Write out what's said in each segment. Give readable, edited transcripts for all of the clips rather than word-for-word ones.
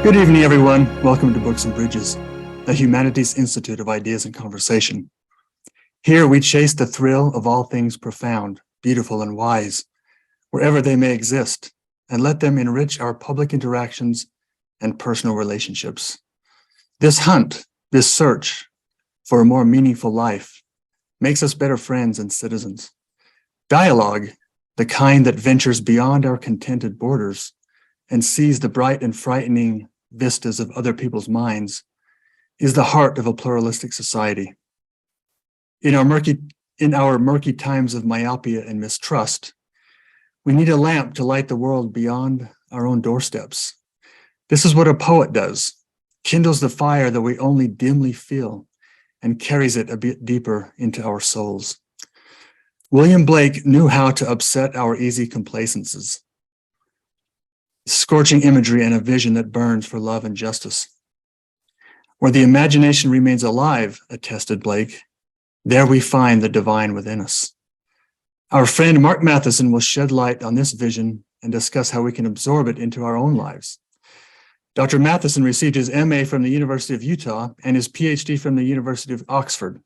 Good evening, everyone. Welcome to Books and Bridges, the Humanities Institute of Ideas and Conversation. Here we chase the thrill of all things profound, beautiful, and wise, wherever they may exist, and let them enrich our public interactions and personal relationships. This hunt, this search for a more meaningful life, makes us better friends and citizens. Dialogue, the kind that ventures beyond our contented borders and sees the bright and frightening vistas of other people's minds, is the heart of a pluralistic society. In our murky times of myopia and mistrust, we need a lamp to light the world beyond our own doorsteps. This is what a poet does, kindles the fire that we only dimly feel and carries it a bit deeper into our souls. William Blake knew how to upset our easy complacences, scorching imagery and a vision that burns for love and justice. Where the imagination remains alive, attested Blake, there we find the divine within us. Our friend Mark Matheson will shed light on this vision and discuss how we can absorb it into our own lives. Dr. Matheson received his MA from the University of Utah and his PhD from the University of Oxford.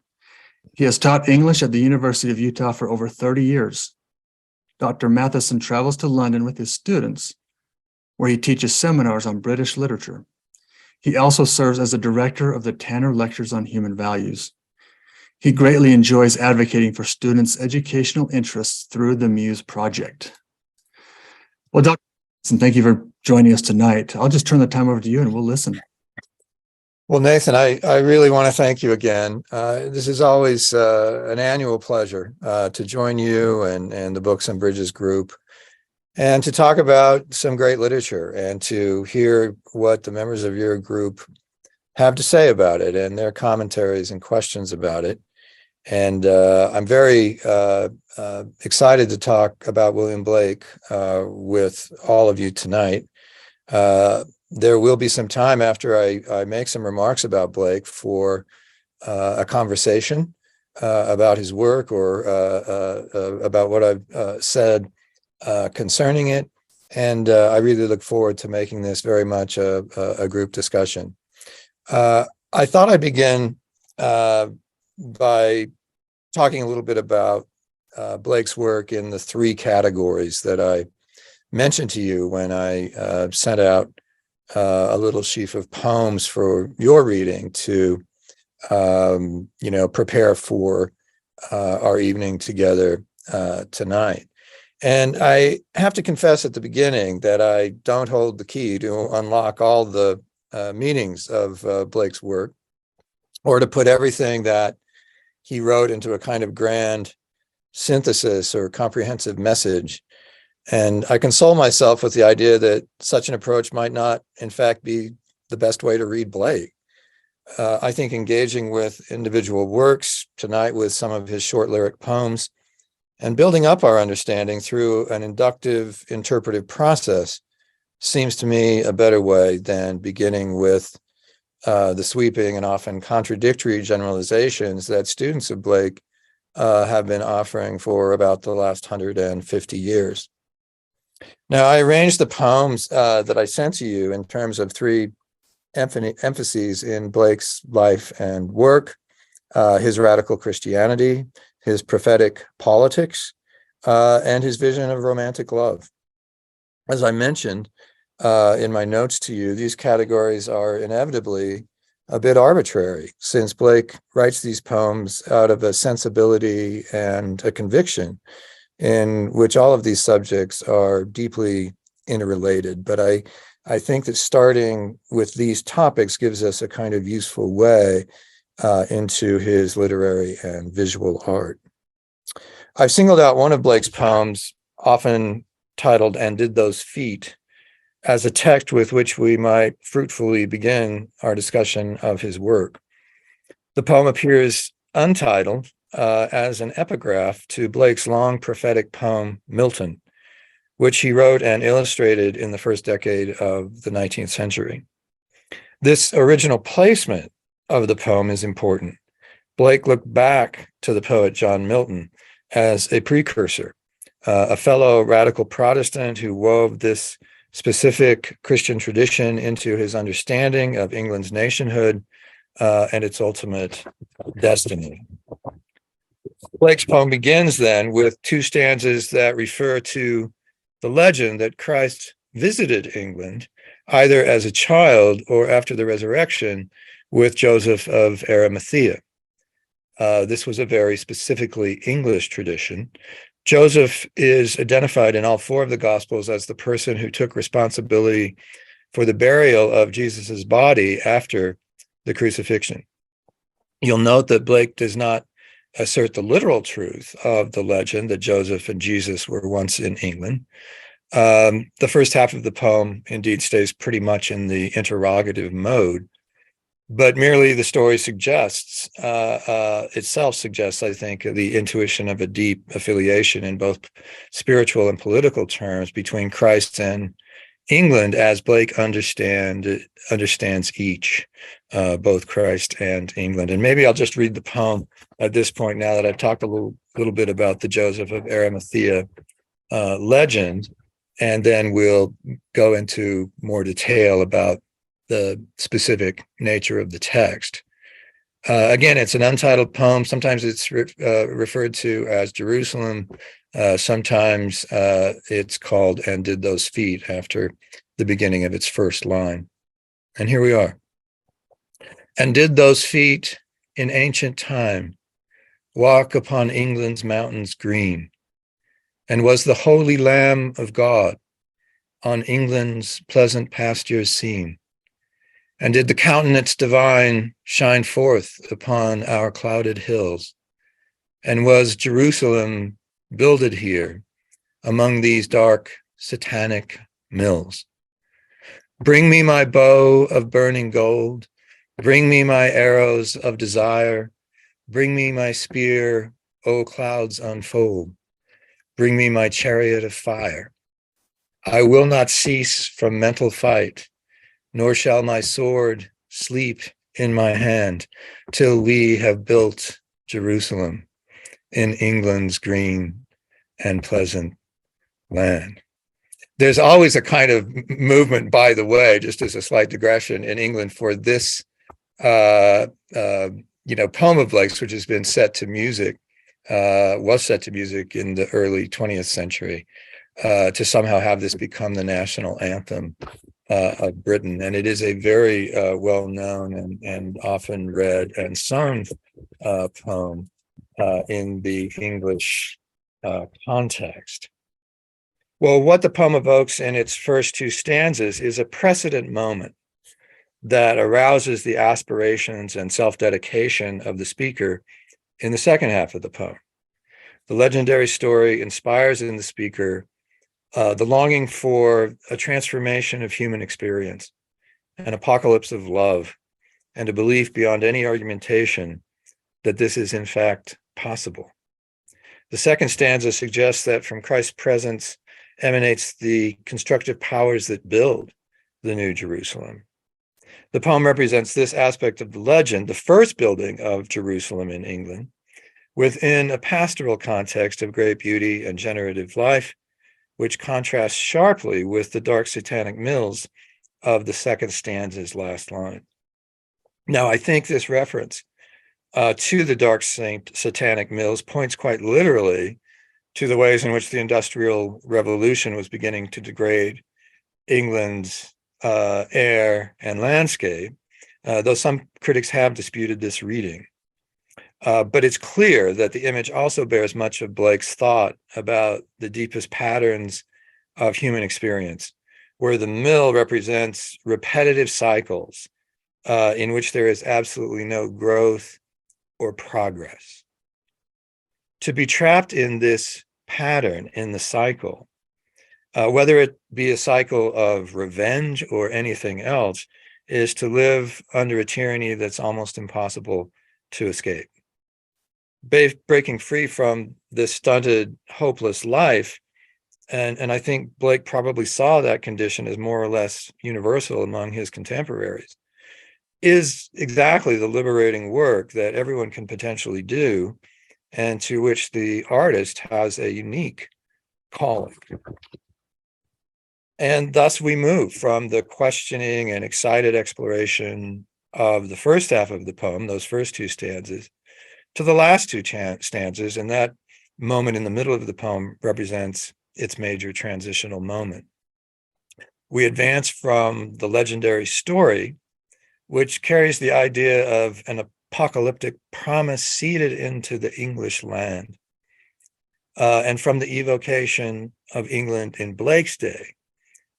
He has taught English at the University of Utah for over 30 years. Dr. Matheson travels to London with his students, where he teaches seminars on British literature. He also serves as the director of the Tanner Lectures on Human Values. He greatly enjoys advocating for students' educational interests through the Muse Project. Well, Dr. Matheson, thank you for joining us tonight. I'll just turn the time over to you and we'll listen. Well, Nathan, I really want to thank you again. This is always an annual pleasure to join you and the Books and Bridges group, and to talk about some great literature and to hear what the members of your group have to say about it and their commentaries and questions about it. And I'm very excited to talk about William Blake with all of you tonight. There will be some time after I make some remarks about Blake for a conversation about his work or about what I've said concerning it, and I really look forward to making this very much a group discussion. I thought I'd begin by talking a little bit about Blake's work in the three categories that I mentioned to you when I sent out a little sheaf of poems for your reading to prepare for our evening together tonight. And I have to confess at the beginning that I don't hold the key to unlock all the meanings of Blake's work, or to put everything that he wrote into a kind of grand synthesis or comprehensive message. And I console myself with the idea that such an approach might not, in fact, be the best way to read Blake. I think engaging with individual works tonight with some of his short lyric poems and building up our understanding through an inductive interpretive process seems to me a better way than beginning with the sweeping and often contradictory generalizations that students of Blake have been offering for about the last 150 years. Now, I arranged the poems that I sent to you in terms of three emphases in Blake's life and work: his radical Christianity, his prophetic politics, and his vision of romantic love. As I mentioned in my notes to you, these categories are inevitably a bit arbitrary, since Blake writes these poems out of a sensibility and a conviction in which all of these subjects are deeply interrelated. But I think that starting with these topics gives us a kind of useful way into his literary and visual art. I've singled out one of Blake's poems, often titled "And Did Those Feet," as a text with which we might fruitfully begin our discussion of his work. The poem appears untitled as an epigraph to Blake's long prophetic poem, Milton, which he wrote and illustrated in the first decade of the 19th century. This original placement of the poem is important. Blake looked back to the poet John Milton as a precursor, a fellow radical Protestant who wove this specific Christian tradition into his understanding of England's nationhood and its ultimate destiny. Blake's poem begins then with two stanzas that refer to the legend that Christ visited England, either as a child or after the resurrection, with Joseph of Arimathea. This was a very specifically English tradition. Joseph is identified in all four of the Gospels as the person who took responsibility for the burial of Jesus's body after the crucifixion. You'll note that Blake does not assert the literal truth of the legend that Joseph and Jesus were once in England. The first half of the poem indeed stays pretty much in the interrogative mode, but merely the story suggests, itself suggests, I think, the intuition of a deep affiliation in both spiritual and political terms between Christ and England, as Blake understands each, both Christ and England. And maybe I'll just read the poem at this point, now that I've talked a little bit about the Joseph of Arimathea legend, and then we'll go into more detail about the specific nature of the text. Again, it's an untitled poem. Sometimes it's referred to as Jerusalem. Sometimes it's called "And Did Those Feet" after the beginning of its first line. And here we are. And did those feet in ancient time walk upon England's mountains green? And was the holy Lamb of God on England's pleasant pastures seen? And did the countenance divine shine forth upon our clouded hills? And was Jerusalem builded here among these dark satanic mills? Bring me my bow of burning gold. Bring me my arrows of desire. Bring me my spear, O clouds unfold. Bring me my chariot of fire. I will not cease from mental fight, nor shall my sword sleep in my hand till we have built Jerusalem in England's green and pleasant land. There's always a kind of movement, by the way, just as a slight digression, in England for this, poem of Blake's, which has been set to music, was set to music in the early 20th century, to somehow have this become the national anthem of Britain. And it is a very well-known and often read and sung poem in the English context. Well, what the poem evokes in its first two stanzas is a precedent moment that arouses the aspirations and self-dedication of the speaker in the second half of the poem. The legendary story inspires in the speaker the longing for a transformation of human experience, an apocalypse of love, and a belief beyond any argumentation that this is in fact possible. The second stanza suggests that from Christ's presence emanates the constructive powers that build the New Jerusalem. The poem represents this aspect of the legend, the first building of Jerusalem in England, within a pastoral context of great beauty and generative life, which contrasts sharply with the dark satanic mills of the second stanza's last line. Now, I think this reference to the dark satanic mills points quite literally to the ways in which the Industrial Revolution was beginning to degrade England's air and landscape, though some critics have disputed this reading. But it's clear that the image also bears much of Blake's thought about the deepest patterns of human experience, where the mill represents repetitive cycles in which there is absolutely no growth or progress. To be trapped in this pattern, in the cycle, whether it be a cycle of revenge or anything else, is to live under a tyranny that's almost impossible to escape. Breaking free from this stunted, hopeless life, and I think Blake probably saw that condition as more or less universal among his contemporaries, is exactly the liberating work that everyone can potentially do, and to which the artist has a unique calling. And thus we move from the questioning and excited exploration of the first half of the poem, those first two stanzas, to the last two stanzas, and that moment in the middle of the poem represents its major transitional moment. We advance from the legendary story, which carries the idea of an apocalyptic promise seeded into the English land, and from the evocation of England in Blake's day,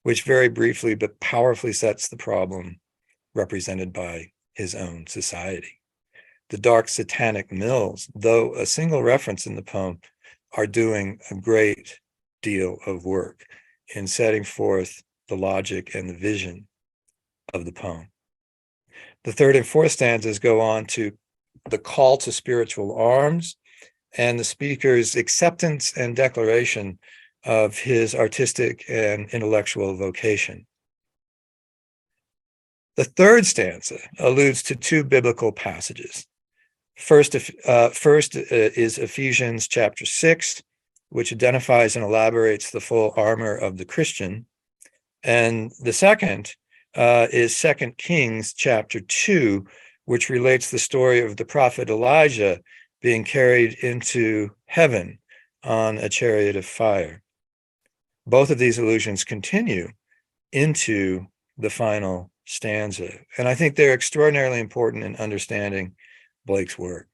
which very briefly but powerfully sets the problem represented by his own society. The dark satanic mills, though a single reference in the poem, are doing a great deal of work in setting forth the logic and the vision of the poem. The third and fourth stanzas go on to the call to spiritual arms and the speaker's acceptance and declaration of his artistic and intellectual vocation. The third stanza alludes to two biblical passages. First is Ephesians chapter 6, which identifies and elaborates the full armor of the Christian. And the second is 2 Kings chapter 2, which relates the story of the prophet Elijah being carried into heaven on a chariot of fire. Both of these allusions continue into the final stanza, and I think they're extraordinarily important in understanding Blake's work.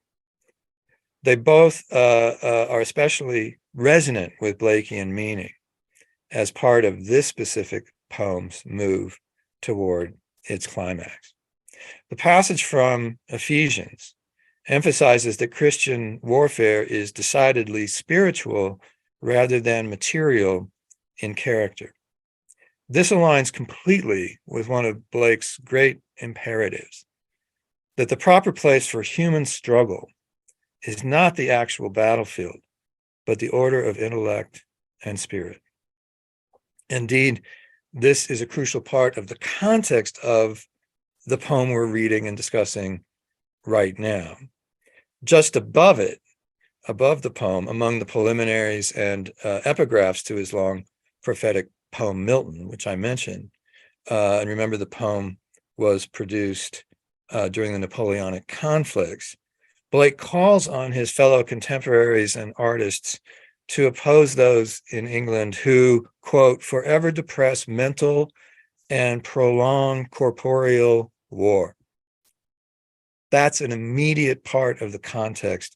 They both are especially resonant with Blakean meaning as part of this specific poem's move toward its climax. The passage from Ephesians emphasizes that Christian warfare is decidedly spiritual rather than material in character. This aligns completely with one of Blake's great imperatives, that the proper place for human struggle is not the actual battlefield, but the order of intellect and spirit. Indeed, this is a crucial part of the context of the poem we're reading and discussing right now. Just above it, above the poem, among the preliminaries and epigraphs to his long prophetic poem Milton, which I mentioned, and remember the poem was produced during the Napoleonic conflicts, Blake calls on his fellow contemporaries and artists to oppose those in England who, quote, forever depress mental and prolong corporeal war. That's an immediate part of the context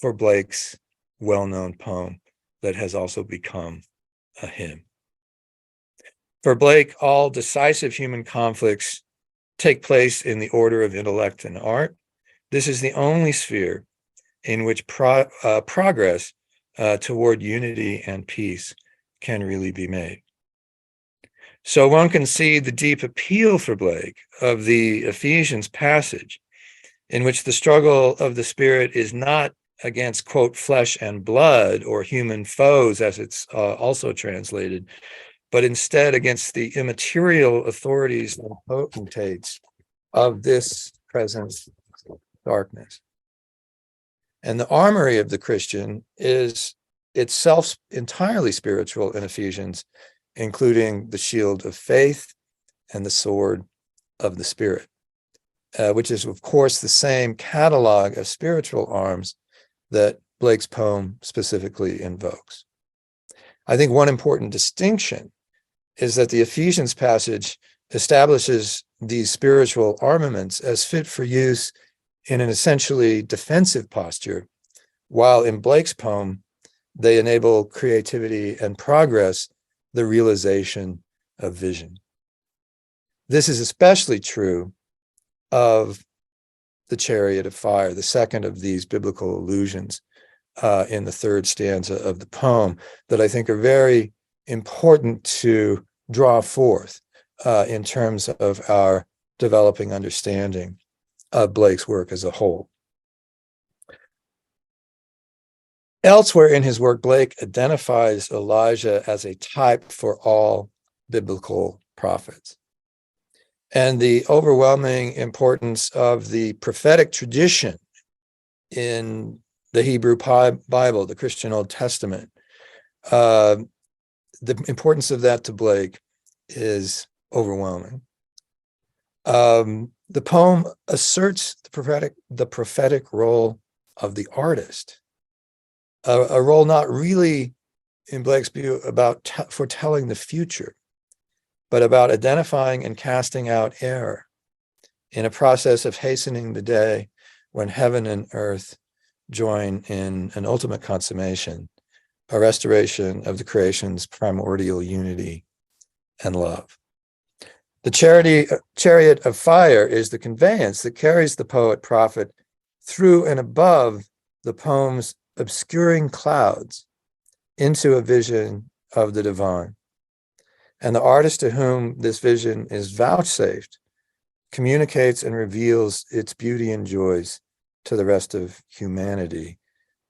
for Blake's well-known poem that has also become a hymn. For Blake, all decisive human conflicts take place in the order of intellect and art. This is the only sphere in which progress toward unity and peace can really be made. So one can see the deep appeal for Blake of the Ephesians passage, in which the struggle of the spirit is not against, quote, flesh and blood or human foes, as it's also translated, but instead against the immaterial authorities and potentates of this present darkness. And the armory of the Christian is itself entirely spiritual in Ephesians, including the shield of faith and the sword of the Spirit, which is, of course, the same catalog of spiritual arms that Blake's poem specifically invokes. I think one important distinction is that the Ephesians passage establishes these spiritual armaments as fit for use in an essentially defensive posture, while in Blake's poem, they enable creativity and progress, the realization of vision. This is especially true of the chariot of fire, the second of these biblical allusions in the third stanza of the poem, that I think are very important to draw forth in terms of our developing understanding of Blake's work as a whole. Elsewhere in his work, Blake identifies Elijah as a type for all biblical prophets. And the overwhelming importance of the prophetic tradition in the Hebrew Bible, the Christian Old Testament, the importance of that to Blake is overwhelming. The poem asserts the prophetic role of the artist, a role not really, in Blake's view, about foretelling the future, but about identifying and casting out error in a process of hastening the day when heaven and earth join in an ultimate consummation, a restoration of the creation's primordial unity and love. The chariot of fire is the conveyance that carries the poet-prophet through and above the poem's obscuring clouds into a vision of the divine. And the artist to whom this vision is vouchsafed communicates and reveals its beauty and joys to the rest of humanity,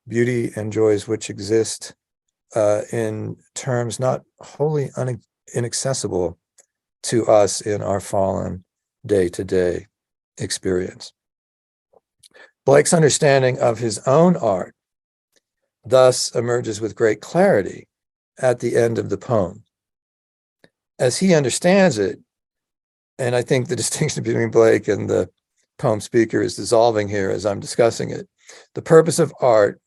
beauty and joys which exist in terms not wholly inaccessible to us in our fallen day-to-day experience. Blake's understanding of his own art thus emerges with great clarity at the end of the poem. As he understands it, and I think the distinction between Blake and the poem speaker is dissolving here as I'm discussing it, the purpose of art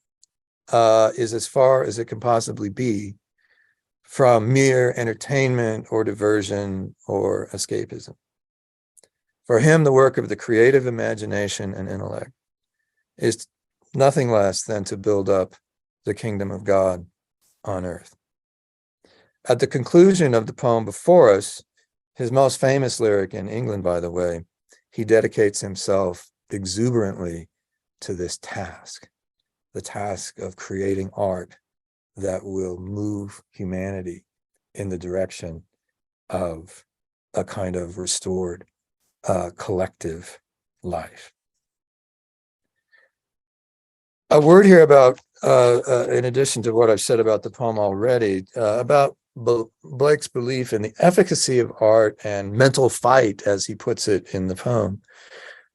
is as far as it can possibly be from mere entertainment or diversion or escapism. For him, the work of the creative imagination and intellect is nothing less than to build up the kingdom of God on earth. At the conclusion of the poem before us, his most famous lyric in England, by the way, he dedicates himself exuberantly to this task, the task of creating art that will move humanity in the direction of a kind of restored collective life. A word here about, in addition to what I've said about the poem already, about Blake's belief in the efficacy of art and mental fight, as he puts it in the poem,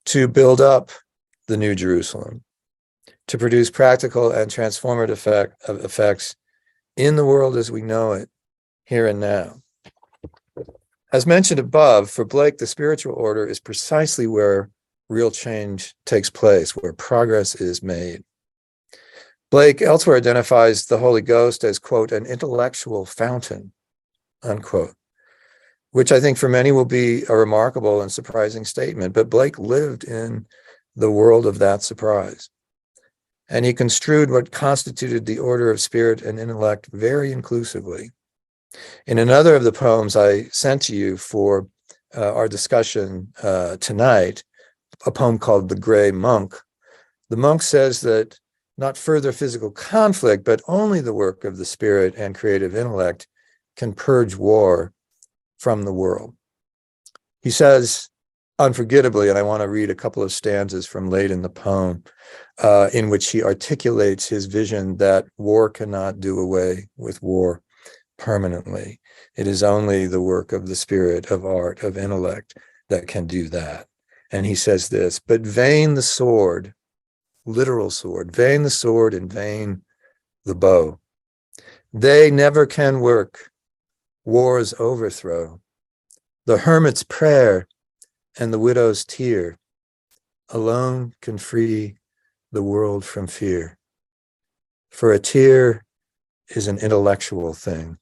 to build up the New Jerusalem, to produce practical and transformative effects in the world as we know it, here and now. As mentioned above, for Blake, the spiritual order is precisely where real change takes place, where progress is made. Blake elsewhere identifies the Holy Ghost as, quote, an intellectual fountain, unquote, which I think for many will be a remarkable and surprising statement. But Blake lived in the world of that surprise. And he construed what constituted the order of spirit and intellect very inclusively. In another of the poems I sent to you for our discussion tonight, a poem called The Gray Monk, the monk says that not further physical conflict, but only the work of the spirit and creative intellect can purge war from the world. He says, unforgettably, and I want to read a couple of stanzas from late in the poem, in which he articulates his vision that war cannot do away with war permanently. It is only the work of the spirit, of art, of intellect that can do that. And he says this, but vain the sword, literal sword, vain the sword and vain the bow. They never can work war's overthrow. The hermit's prayer and the widow's tear alone can free the world from fear. For a tear is an intellectual thing,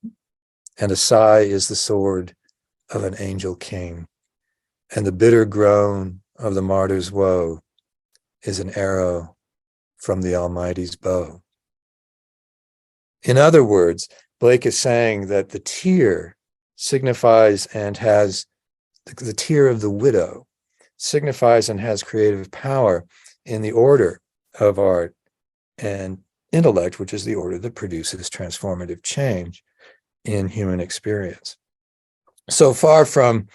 and a sigh is the sword of an angel king, and the bitter groan of the martyr's woe is an arrow from the Almighty's bow. In other words, Blake is saying that the tear signifies and has, the tear of the widow signifies and has creative power in the order of art and intellect, which is the order that produces transformative change in human experience. So far from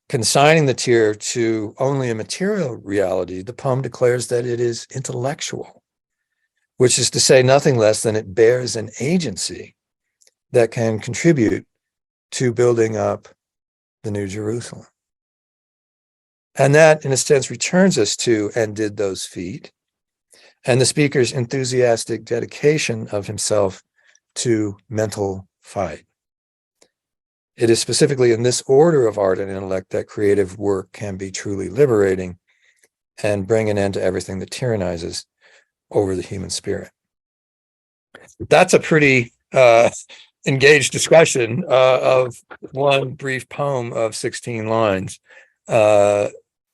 consigning the tear to only a material reality, the poem declares that it is intellectual, which is to say nothing less than it bears an agency that can contribute to building up the New Jerusalem. And that, in a sense, returns us to "and did those feet," and the speaker's enthusiastic dedication of himself to mental fight. It is specifically in this order of art and intellect that creative work can be truly liberating and bring an end to everything that tyrannizes over the human spirit. That's a pretty engaged discussion of one brief poem of 16 lines,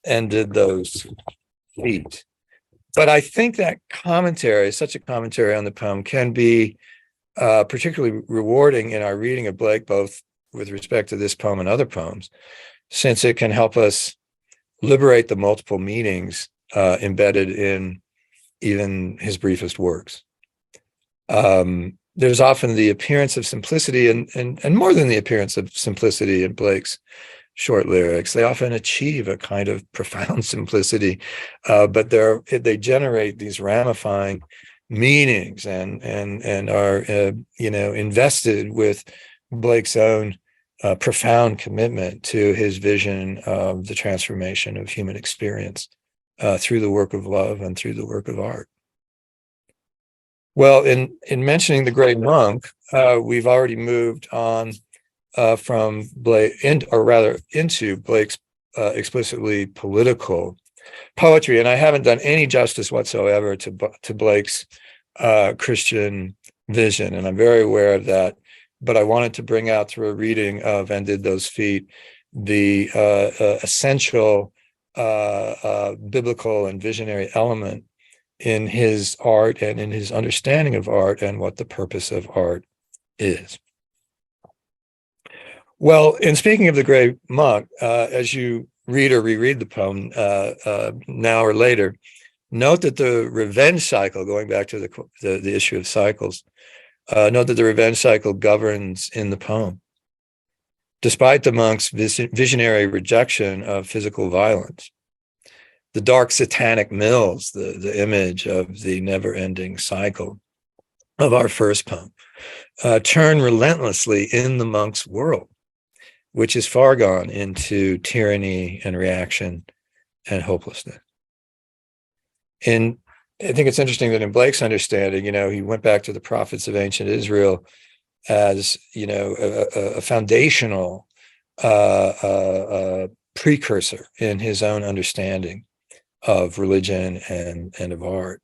ended those feet. But I think that commentary, such a commentary on the poem, can be particularly rewarding in our reading of Blake, both with respect to this poem and other poems, since it can help us liberate the multiple meanings embedded in even his briefest works. There's often the appearance of simplicity and more than the appearance of simplicity in Blake's short lyrics. They often achieve a kind of profound simplicity, but they generate these ramifying meanings and are invested with Blake's own profound commitment to his vision of the transformation of human experience through the work of love and through the work of art. Well, in mentioning the Gray Monk, we've already moved on from Blake, into Blake's explicitly political poetry, and I haven't done any justice whatsoever to Blake's Christian vision, and I'm very aware of that. But I wanted to bring out through a reading of "And Did Those Feet" the essential biblical and visionary element in his art and in his understanding of art and what the purpose of art is. Well, in speaking of the Gray Monk, as you read or reread the poem now or later, note that the revenge cycle, going back to the issue of cycles, note that the revenge cycle governs in the poem. Despite the monk's visionary rejection of physical violence, the dark satanic mills, the image of the never-ending cycle of our first poem, turn relentlessly in the monk's world, which is far gone into tyranny and reaction and hopelessness. And I think it's interesting that in Blake's understanding, he went back to the prophets of ancient Israel as, a foundational precursor in his own understanding of religion and of art.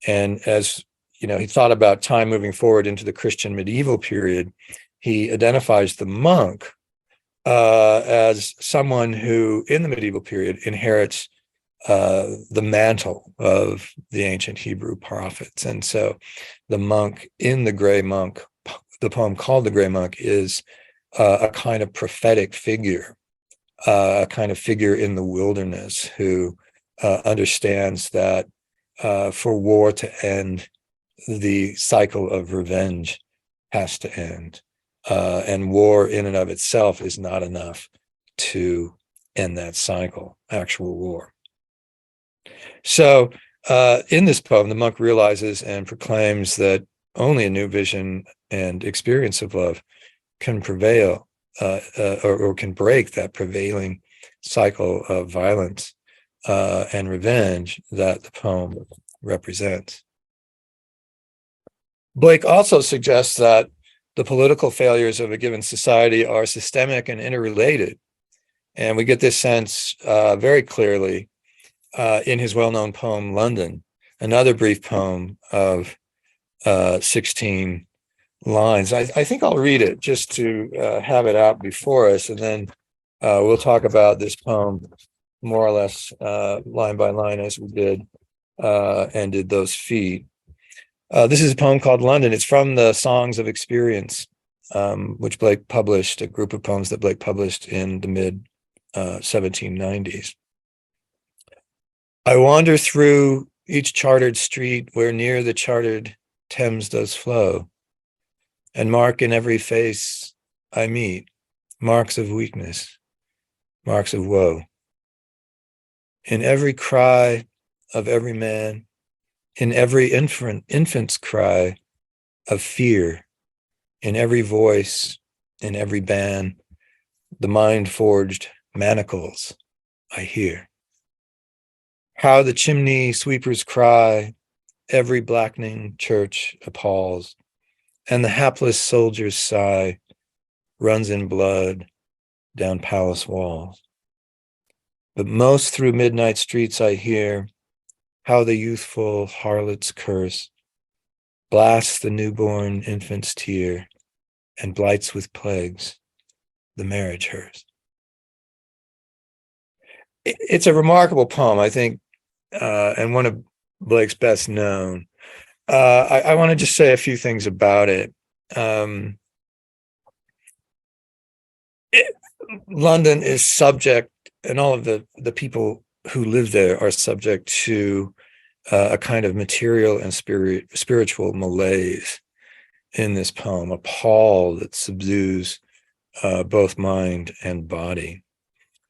And as, he thought about time moving forward into the Christian medieval period, he identifies the monk as someone who, in the medieval period, inherits the mantle of the ancient Hebrew prophets. And so the monk in the Gray Monk, the poem called The Gray Monk, is a kind of prophetic figure, a kind of figure in the wilderness who understands that for war to end, the cycle of revenge has to end. And war in and of itself is not enough to end that cycle, actual war. So in this poem, the monk realizes and proclaims that only a new vision and experience of love can prevail or can break that prevailing cycle of violence and revenge that the poem represents. Blake also suggests that the political failures of a given society are systemic and interrelated. And we get this sense very clearly in his well-known poem, London, another brief poem of 16 lines. I think I'll read it just to have it out before us, and then we'll talk about this poem more or less line by line as we did And Did Those Feet. This is a poem called London. It's from the Songs of Experience, which Blake published, a group of poems that Blake published in the mid 1790s. I wander through each chartered street where near the chartered Thames does flow, and mark in every face I meet marks of weakness, marks of woe. In every cry of every man, in every infant's cry of fear, in every voice, in every band, the mind-forged manacles I hear. How the chimney sweepers cry, every blackening church appalls, and the hapless soldiers sigh, runs in blood down palace walls. But most through midnight streets I hear how the youthful harlot's curse blasts the newborn infant's tear and blights with plagues the marriage hearse. It's a remarkable poem, I think, and one of Blake's best known. I want to just say a few things about it. London is subject, and all of the people who live there are subject to a kind of material and spiritual malaise in this poem, a pall that subdues both mind and body.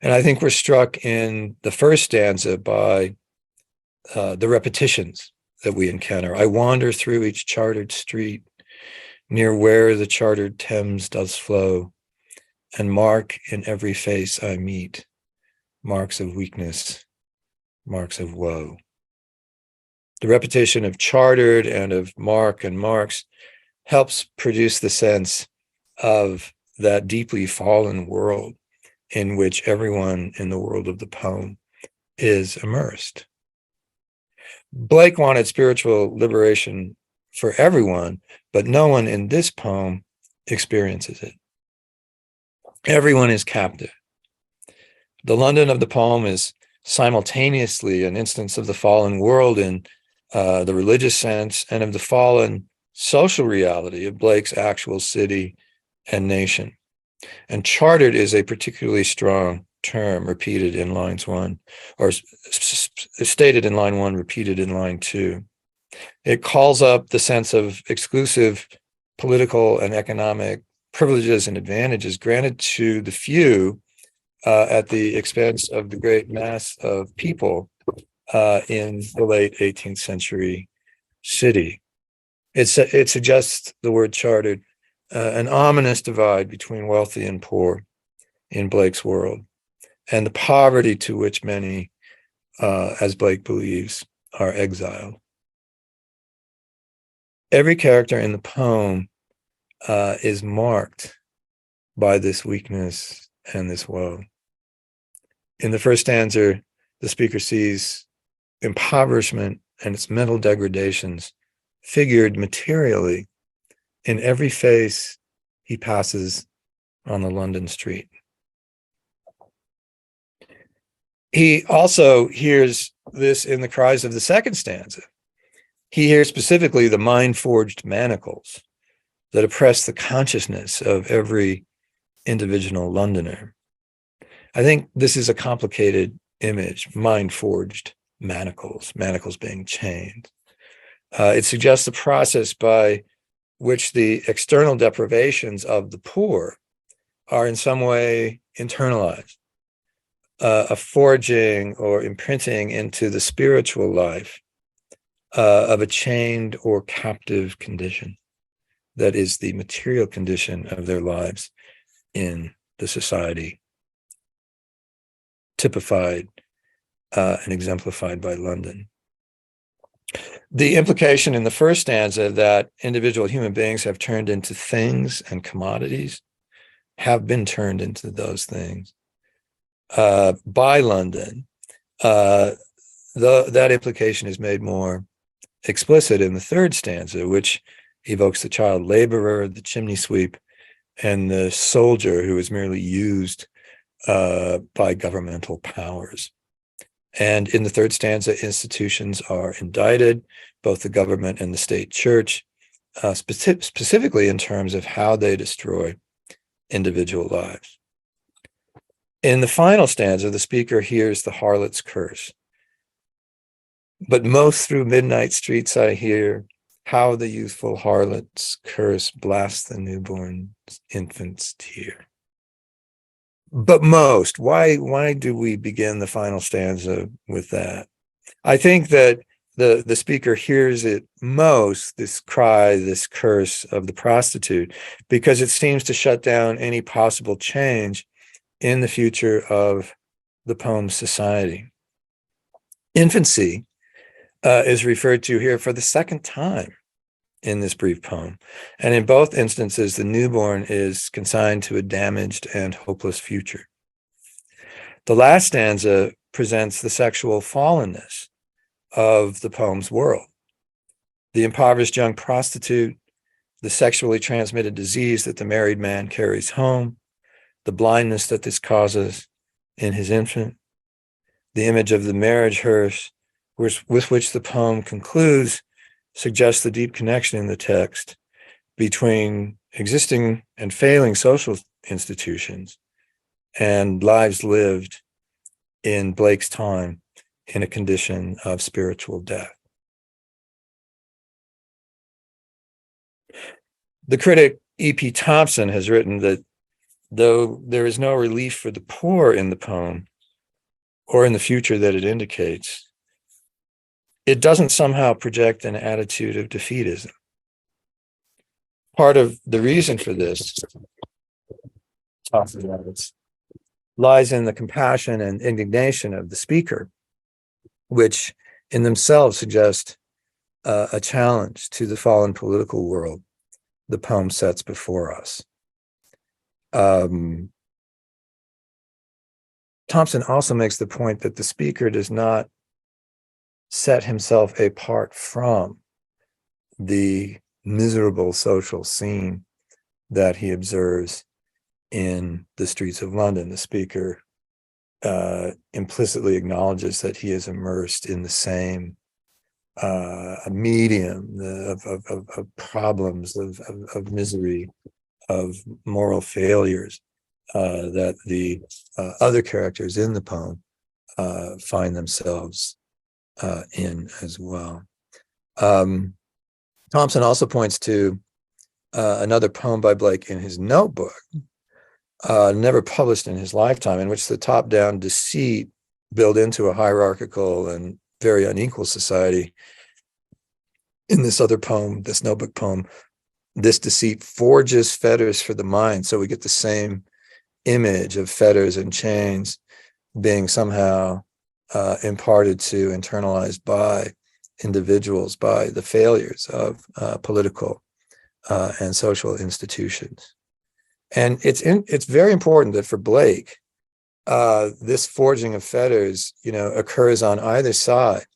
And I think we're struck in the first stanza by the repetitions that we encounter. I wander through each chartered street, near where the chartered Thames does flow, and mark in every face I meet marks of weakness, marks of woe. The repetition of chartered and of mark and marks helps produce the sense of that deeply fallen world in which everyone in the world of the poem is immersed. Blake wanted spiritual liberation for everyone, but no one in this poem experiences it. Everyone is captive. The London of the poem is simultaneously an instance of the fallen world in the religious sense and of the fallen social reality of Blake's actual city and nation. And chartered is a particularly strong term repeated in lines 1, or stated in line 1, repeated in line 2. It calls up the sense of exclusive political and economic privileges and advantages granted to the few at the expense of the great mass of people in the late 18th century city. It suggests the word chartered, an ominous divide between wealthy and poor in Blake's world, and the poverty to which many, as Blake believes, are exiled. Every character in the poem is marked by this weakness and this woe. In the first stanza, the speaker sees impoverishment and its mental degradations figured materially in every face he passes on the London street. He also hears this in the cries of the second stanza. He hears specifically the mind-forged manacles that oppress the consciousness of every individual Londoner. I think this is a complicated image, mind-forged manacles, manacles being chained. It suggests the process by which the external deprivations of the poor are in some way internalized, a forging or imprinting into the spiritual life of a chained or captive condition that is the material condition of their lives in the society, typified and exemplified by London. The implication in the first stanza that individual human beings have turned into things and commodities, have been turned into those things by London, that implication is made more explicit in the third stanza, which evokes the child laborer, the chimney sweep, and the soldier who is merely used by governmental powers. And in the third stanza, institutions are indicted, both the government and the state church, specifically in terms of how they destroy individual lives. In the final stanza, the speaker hears the harlot's curse. But most through midnight streets I hear how the youthful harlot's curse blasts the newborn infant's tear. But most, why do we begin the final stanza with that? I think that the speaker hears it most, this cry, this curse of the prostitute, because it seems to shut down any possible change in the future of the poem's society. Infancy is referred to here for the second time in this brief poem. And in both instances, the newborn is consigned to a damaged and hopeless future. The last stanza presents the sexual fallenness of the poem's world. The impoverished young prostitute, the sexually transmitted disease that the married man carries home, the blindness that this causes in his infant, the image of the marriage hearse with which the poem concludes suggests the deep connection in the text between existing and failing social institutions and lives lived in Blake's time in a condition of spiritual death. The critic E.P. Thompson has written that though there is no relief for the poor in the poem or in the future that it indicates, it doesn't somehow project an attitude of defeatism. Part of the reason for this lies in the compassion and indignation of the speaker, which in themselves suggest a challenge to the fallen political world the poem sets before us. Thompson also makes the point that the speaker does not set himself apart from the miserable social scene that he observes in the streets of London. The speaker implicitly acknowledges that he is immersed in the same medium of problems, of misery, of moral failures that the other characters in the poem find themselves in as well. Thompson also points to another poem by Blake in his notebook, never published in his lifetime, in which the top-down deceit built into a hierarchical and very unequal society. In this other poem, this notebook poem, this deceit forges fetters for the mind. So we get the same image of fetters and chains being somehow imparted to, internalized by individuals, by the failures of political and social institutions. And it's very important that for Blake, this forging of fetters, occurs on either side,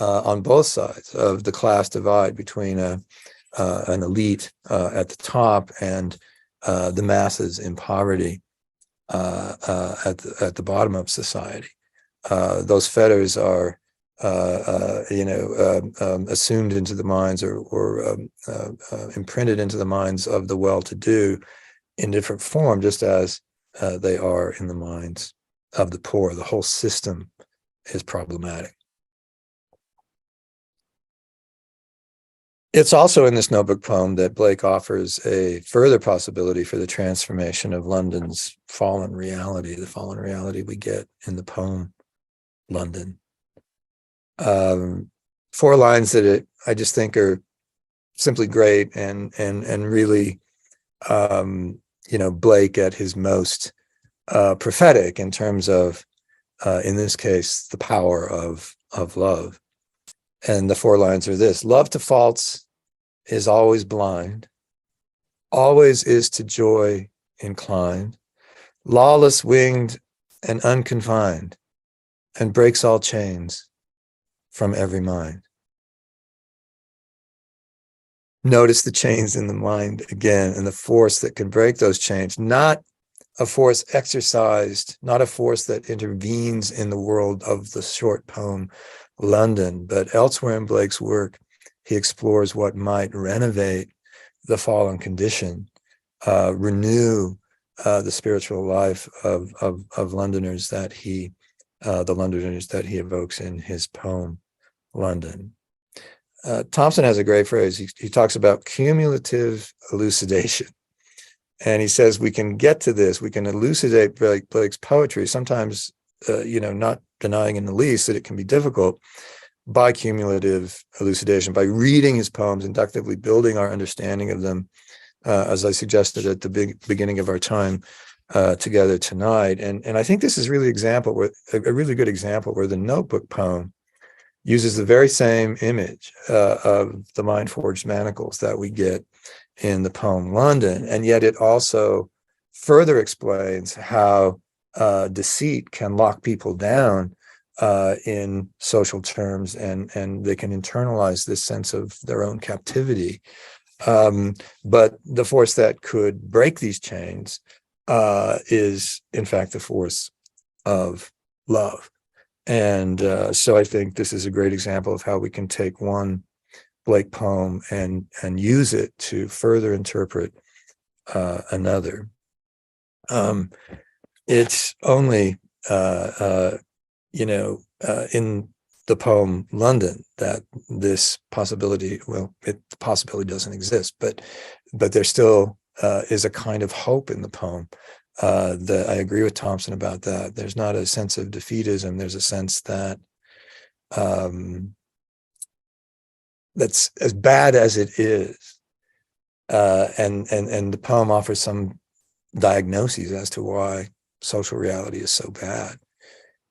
on both sides of the class divide between an elite at the top and the masses in poverty at the bottom of society. Those fetters are, assumed into the minds or imprinted into the minds of the well-to-do in different form, just as they are in the minds of the poor. The whole system is problematic. It's also in this notebook poem that Blake offers a further possibility for the transformation of London's fallen reality, the fallen reality we get in the poem London. 4 lines that I just think are simply great and really, Blake at his most prophetic in terms of, in this case, the power of love. And the 4 lines are this: love to faults is always blind, always is to joy inclined, lawless winged and unconfined, and breaks all chains from every mind. Notice the chains in the mind again, and the force that can break those chains, not a force exercised, not a force that intervenes in the world of the short poem London, but elsewhere in Blake's work, he explores what might renovate the fallen condition, renew the spiritual life of Londoners that the Londoners that he evokes in his poem London. Thompson has a great phrase. He talks about cumulative elucidation. And he says we can get to this, we can elucidate Blake's poetry, sometimes, not denying in the least that it can be difficult, by cumulative elucidation, by reading his poems, inductively building our understanding of them, as I suggested at the beginning of our time together tonight. And I think this is really a really good example where the notebook poem, uses the very same image of the mind-forged manacles that we get in the poem London, and yet it also further explains how deceit can lock people down in social terms, and they can internalize this sense of their own captivity. But the force that could break these chains is, in fact, the force of love. And so I think this is a great example of how we can take one Blake poem and use it to further interpret another. It's only, in the poem London that this possibility, the possibility doesn't exist, but there still is a kind of hope in the poem. That I agree with Thompson about that. There's not a sense of defeatism. There's a sense that that's as bad as it is, and the poem offers some diagnoses as to why social reality is so bad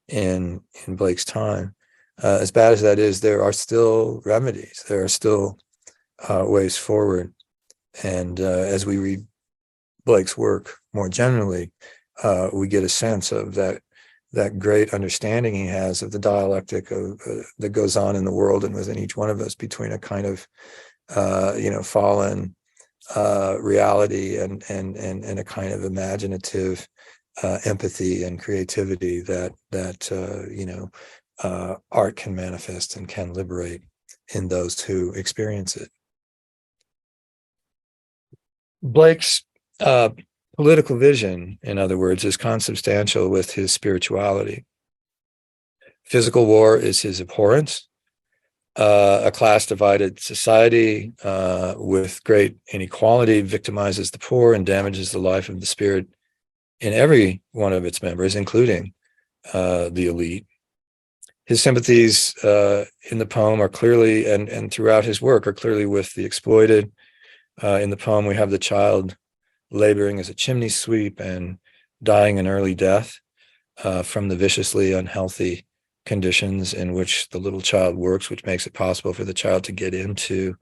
in Blake's time. As bad as that is, there are still remedies. There are still ways forward. And as we read Blake's work more generally, we get a sense of that great understanding he has of the dialectic of, that goes on in the world and within each one of us, between a kind of fallen reality and a kind of imaginative empathy and creativity that art can manifest and can liberate in those who experience it. Blake's political vision, in other words, is consubstantial with his spirituality. Physical war is his abhorrence. A class-divided society with great inequality victimizes the poor and damages the life of the spirit in every one of its members, including the elite. His sympathies in the poem are clearly, and throughout his work, are clearly with the exploited. In the poem, we have the child laboring as a chimney sweep and dying an early death from the viciously unhealthy conditions in which the little child works, which makes it possible for the child to get into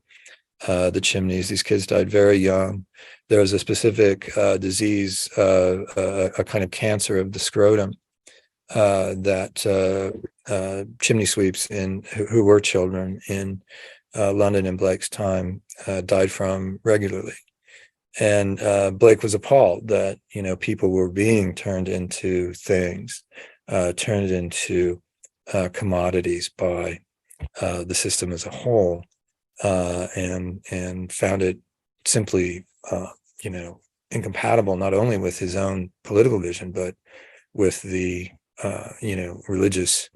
the chimneys. These kids died very young. There was a specific disease, a kind of cancer of the scrotum that chimney sweeps who were children in London in Blake's time died from regularly. And Blake was appalled that people were being turned into things, turned into commodities by the system as a whole, and found it simply incompatible not only with his own political vision, but with the religious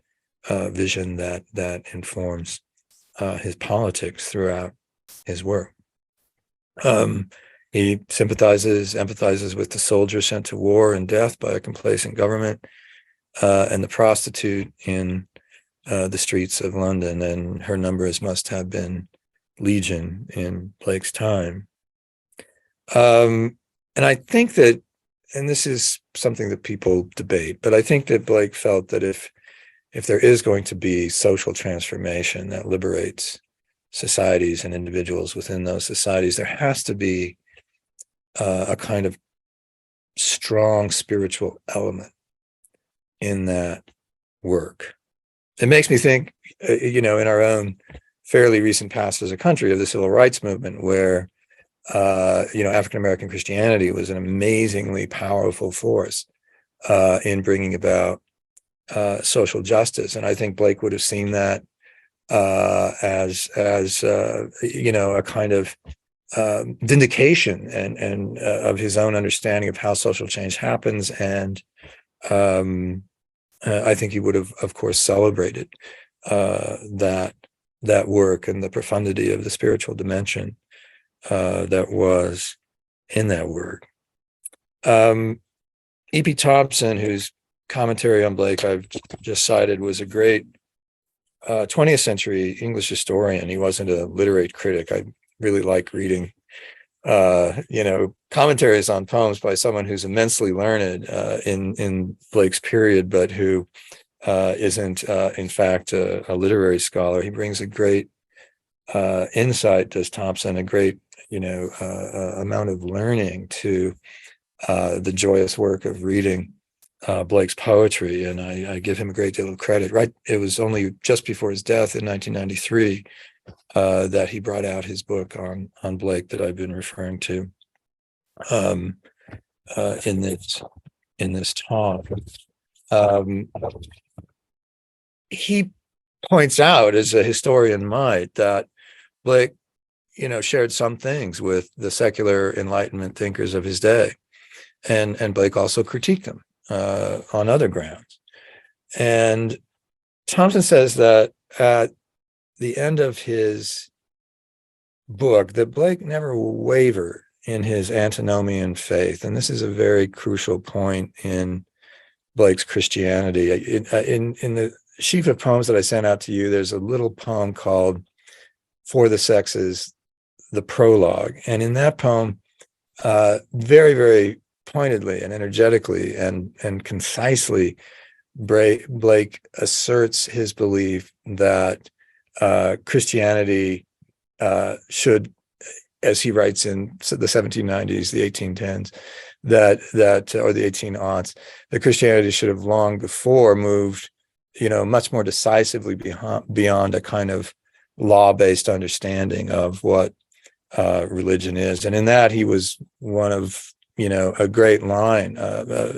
vision that informs his politics throughout his work. He empathizes with the soldier sent to war and death by a complacent government, and the prostitute in the streets of London, and her numbers must have been legion in Blake's time. And I think that, and this is something that people debate, but I think that Blake felt that if there is going to be social transformation that liberates societies and individuals within those societies, there has to be a kind of strong spiritual element in that work. It makes me think, in our own fairly recent past as a country, of the civil rights movement, where African-American Christianity was an amazingly powerful force in bringing about social justice. And I think Blake would have seen that as a kind of vindication and of his own understanding of how social change happens. And I think he would have, of course, celebrated that work and the profundity of the spiritual dimension that was in that work. E.P. Thompson, whose commentary on Blake I've just cited, was a great 20th century English historian. He wasn't a literate critic. I really like reading commentaries on poems by someone who's immensely learned in Blake's period, but who isn't, in fact, a literary scholar. He brings a great insight, does Thompson, a great, amount of learning to the joyous work of reading Blake's poetry, and I give him a great deal of credit. Right, it was only just before his death in 1993 that he brought out his book on Blake that I've been referring to in this talk. He points out, as a historian might, that Blake, shared some things with the secular Enlightenment thinkers of his day, and Blake also critiqued them on other grounds. And Thompson says that at the end of his book, that Blake never wavered in his antinomian faith, and this is a very crucial point in Blake's Christianity. In the sheaf of poems that I sent out to you, there's a little poem called "For the Sexes," the prologue, and in that poem, very, very pointedly and energetically and concisely, Blake asserts his belief that Christianity should, as he writes in the 1790s, the 1810s, that or the 1800s, that Christianity should have long before moved, much more decisively beyond a kind of law-based understanding of what religion is. And in that, he was one of, a great line,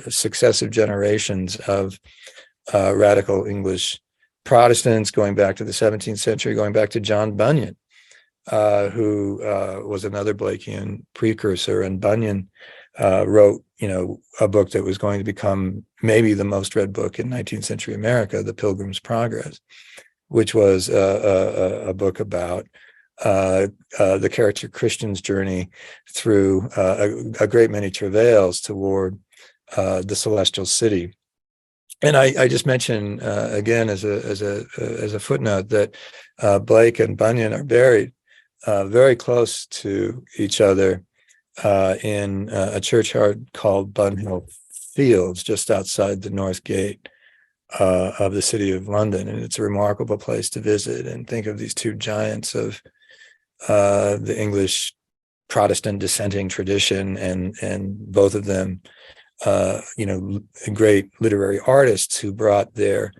successive generations of radical English Protestants, going back to the 17th century, going back to John Bunyan, who was another Blakean precursor. And Bunyan wrote, a book that was going to become maybe the most read book in 19th century America, The Pilgrim's Progress, which was a book about the character Christian's journey through a great many travails toward the celestial city. And I just mention again as a footnote that Blake and Bunyan are buried very close to each other in a churchyard called Bunhill Fields, just outside the north gate of the city of London. And it's a remarkable place to visit and think of these two giants of the English Protestant dissenting tradition, and both of them, great literary artists who brought their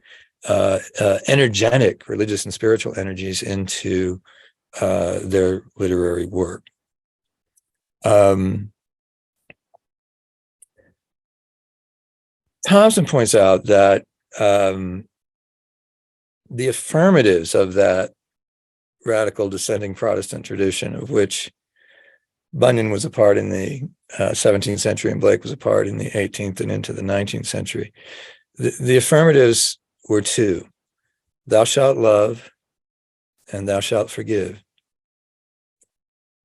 energetic religious and spiritual energies into their literary work. Thompson points out that the affirmatives of that radical dissenting Protestant tradition, of which Bunyan was a part in the 17th century and Blake was a part in the 18th and into the 19th century, the affirmatives were two: thou shalt love and thou shalt forgive.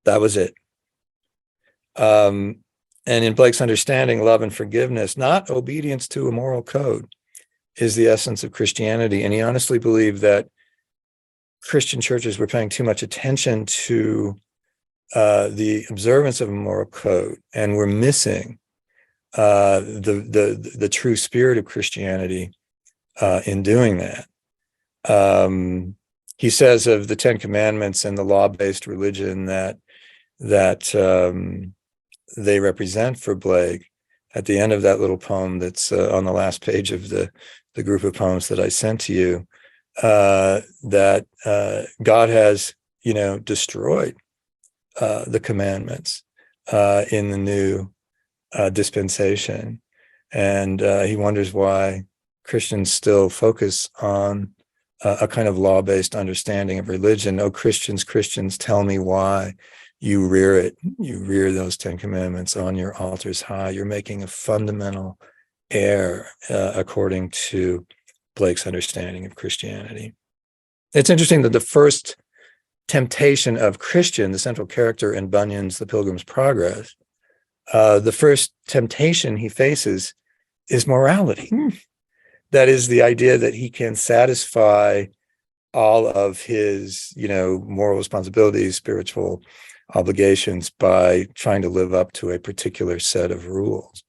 That was it. And in Blake's understanding, love and forgiveness, not obedience to a moral code, is the essence of Christianity. And he honestly believed that Christian churches were paying too much attention to the observance of a moral code, and were missing the true spirit of Christianity in doing that. He says of the Ten Commandments and the law-based religion that they represent for Blake, at the end of that little poem that's on the last page of the group of poems that I sent to you, that God has, destroyed the commandments in the new dispensation. And he wonders why Christians still focus on a kind of law-based understanding of religion. Oh, Christians, tell me why you rear those Ten Commandments on your altars high. You're making a fundamental error according to Blake's understanding of Christianity. It's interesting that the first temptation of Christian, the central character in Bunyan's The Pilgrim's Progress, the first temptation he faces is morality. That is the idea that he can satisfy all of his, moral responsibilities, spiritual obligations by trying to live up to a particular set of rules.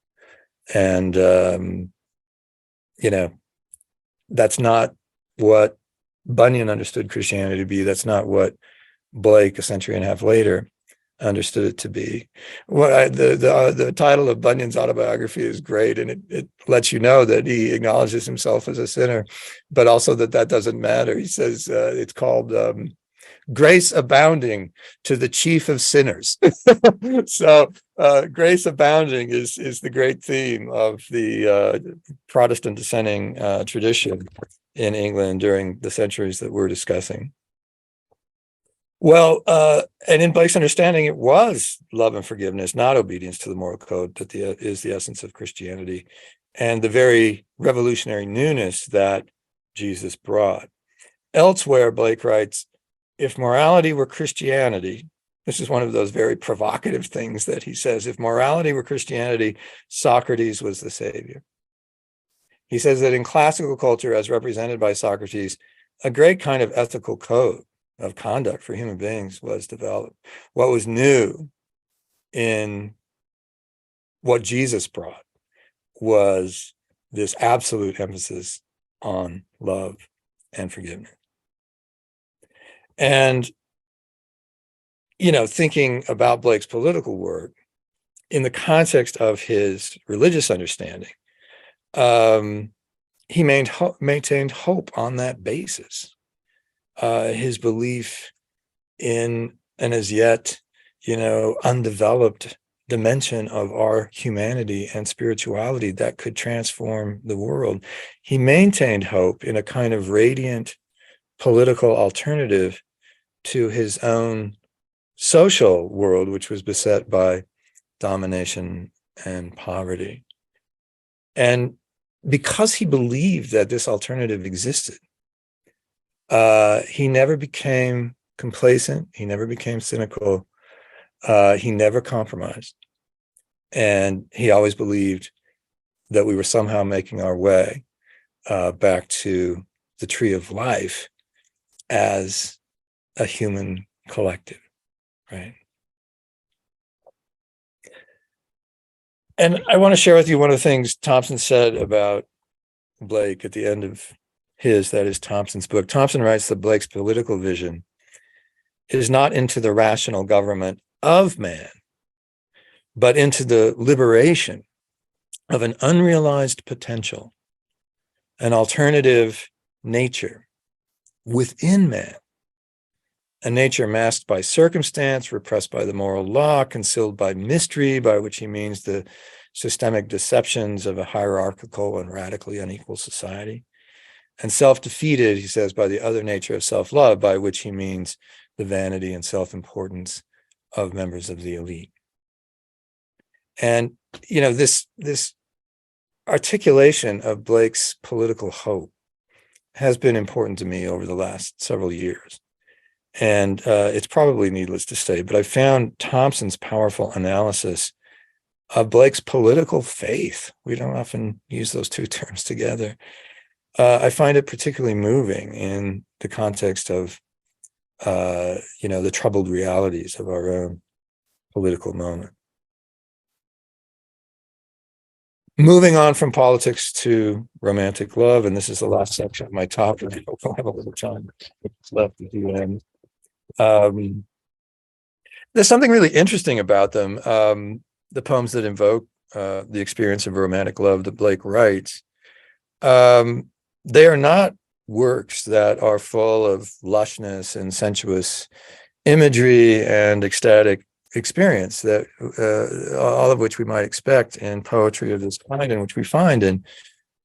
And, That's not what Bunyan understood Christianity to be. That's not what Blake, a century and a half later, understood it to be. The title of Bunyan's autobiography is great, and it lets you know that he acknowledges himself as a sinner, but also that doesn't matter. He says it's called Grace Abounding to the Chief of Sinners. So grace abounding is the great theme of the Protestant dissenting tradition in England during the centuries that we're discussing. Well, and in Blake's understanding, it was love and forgiveness, not obedience to the moral code, that is the essence of Christianity, and the very revolutionary newness that Jesus brought. Elsewhere, Blake writes, if morality were Christianity, this is one of those very provocative things that he says, if morality were Christianity, Socrates was the savior. He says that in classical culture, as represented by Socrates, a great kind of ethical code of conduct for human beings was developed. What was new in what Jesus brought was this absolute emphasis on love and forgiveness. And, you know, thinking about Blake's political work in the context of his religious understanding, he maintained hope on that basis. His belief in an as yet, undeveloped dimension of our humanity and spirituality that could transform the world. He maintained hope in a kind of radiant political alternative to his own social world, which was beset by domination and poverty. And because he believed that this alternative existed, he never became complacent. He never became cynical. He never compromised. And he always believed that we were somehow making our way back to the tree of life as a human collective, right? And I want to share with you one of the things Thompson said about Blake at the end of Thompson's book. Thompson writes that Blake's political vision is not into the rational government of man, but into the liberation of an unrealized potential, an alternative nature within man, a nature masked by circumstance, repressed by the moral law, concealed by mystery, by which he means the systemic deceptions of a hierarchical and radically unequal society, and self-defeated, he says, by the other nature of self-love, by which he means the vanity and self-importance of members of the elite. And, this articulation of Blake's political hope has been important to me over the last several years. And it's probably needless to say, but I found Thompson's powerful analysis of Blake's political faith. We don't often use those two terms together. I find it particularly moving in the context of, the troubled realities of our own political moment. Moving on from politics to romantic love, and this is the last section of my talk, and I hope I'll have a little time left at the end. There's something really interesting about them. The poems that invoke the experience of romantic love that Blake writes, they are not works that are full of lushness and sensuous imagery and ecstatic experience, that all of which we might expect in poetry of this kind, and which we find in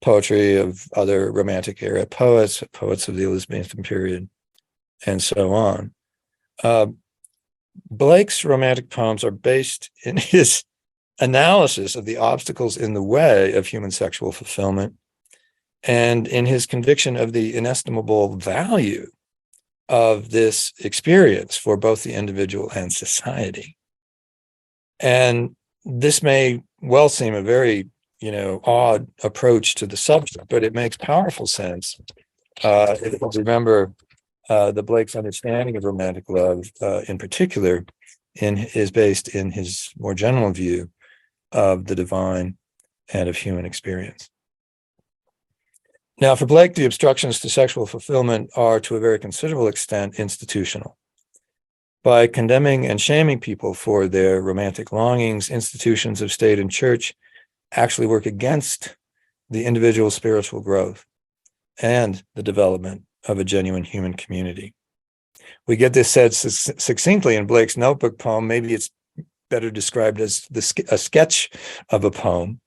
poetry of other romantic era poets of the Elizabethan period, and so on. Blake's romantic poems are based in his analysis of the obstacles in the way of human sexual fulfillment, and in his conviction of the inestimable value of this experience for both the individual and society. And this may well seem a very, odd approach to the subject, but it makes powerful sense. If you remember the Blake's understanding of romantic love, in particular, is based in his more general view of the divine and of human experience. Now, for Blake, the obstructions to sexual fulfillment are to a very considerable extent institutional. By condemning and shaming people for their romantic longings, institutions of state and church actually work against the individual's spiritual growth and the development of a genuine human community. We get this said succinctly in Blake's notebook poem. Maybe it's better described as a sketch of a poem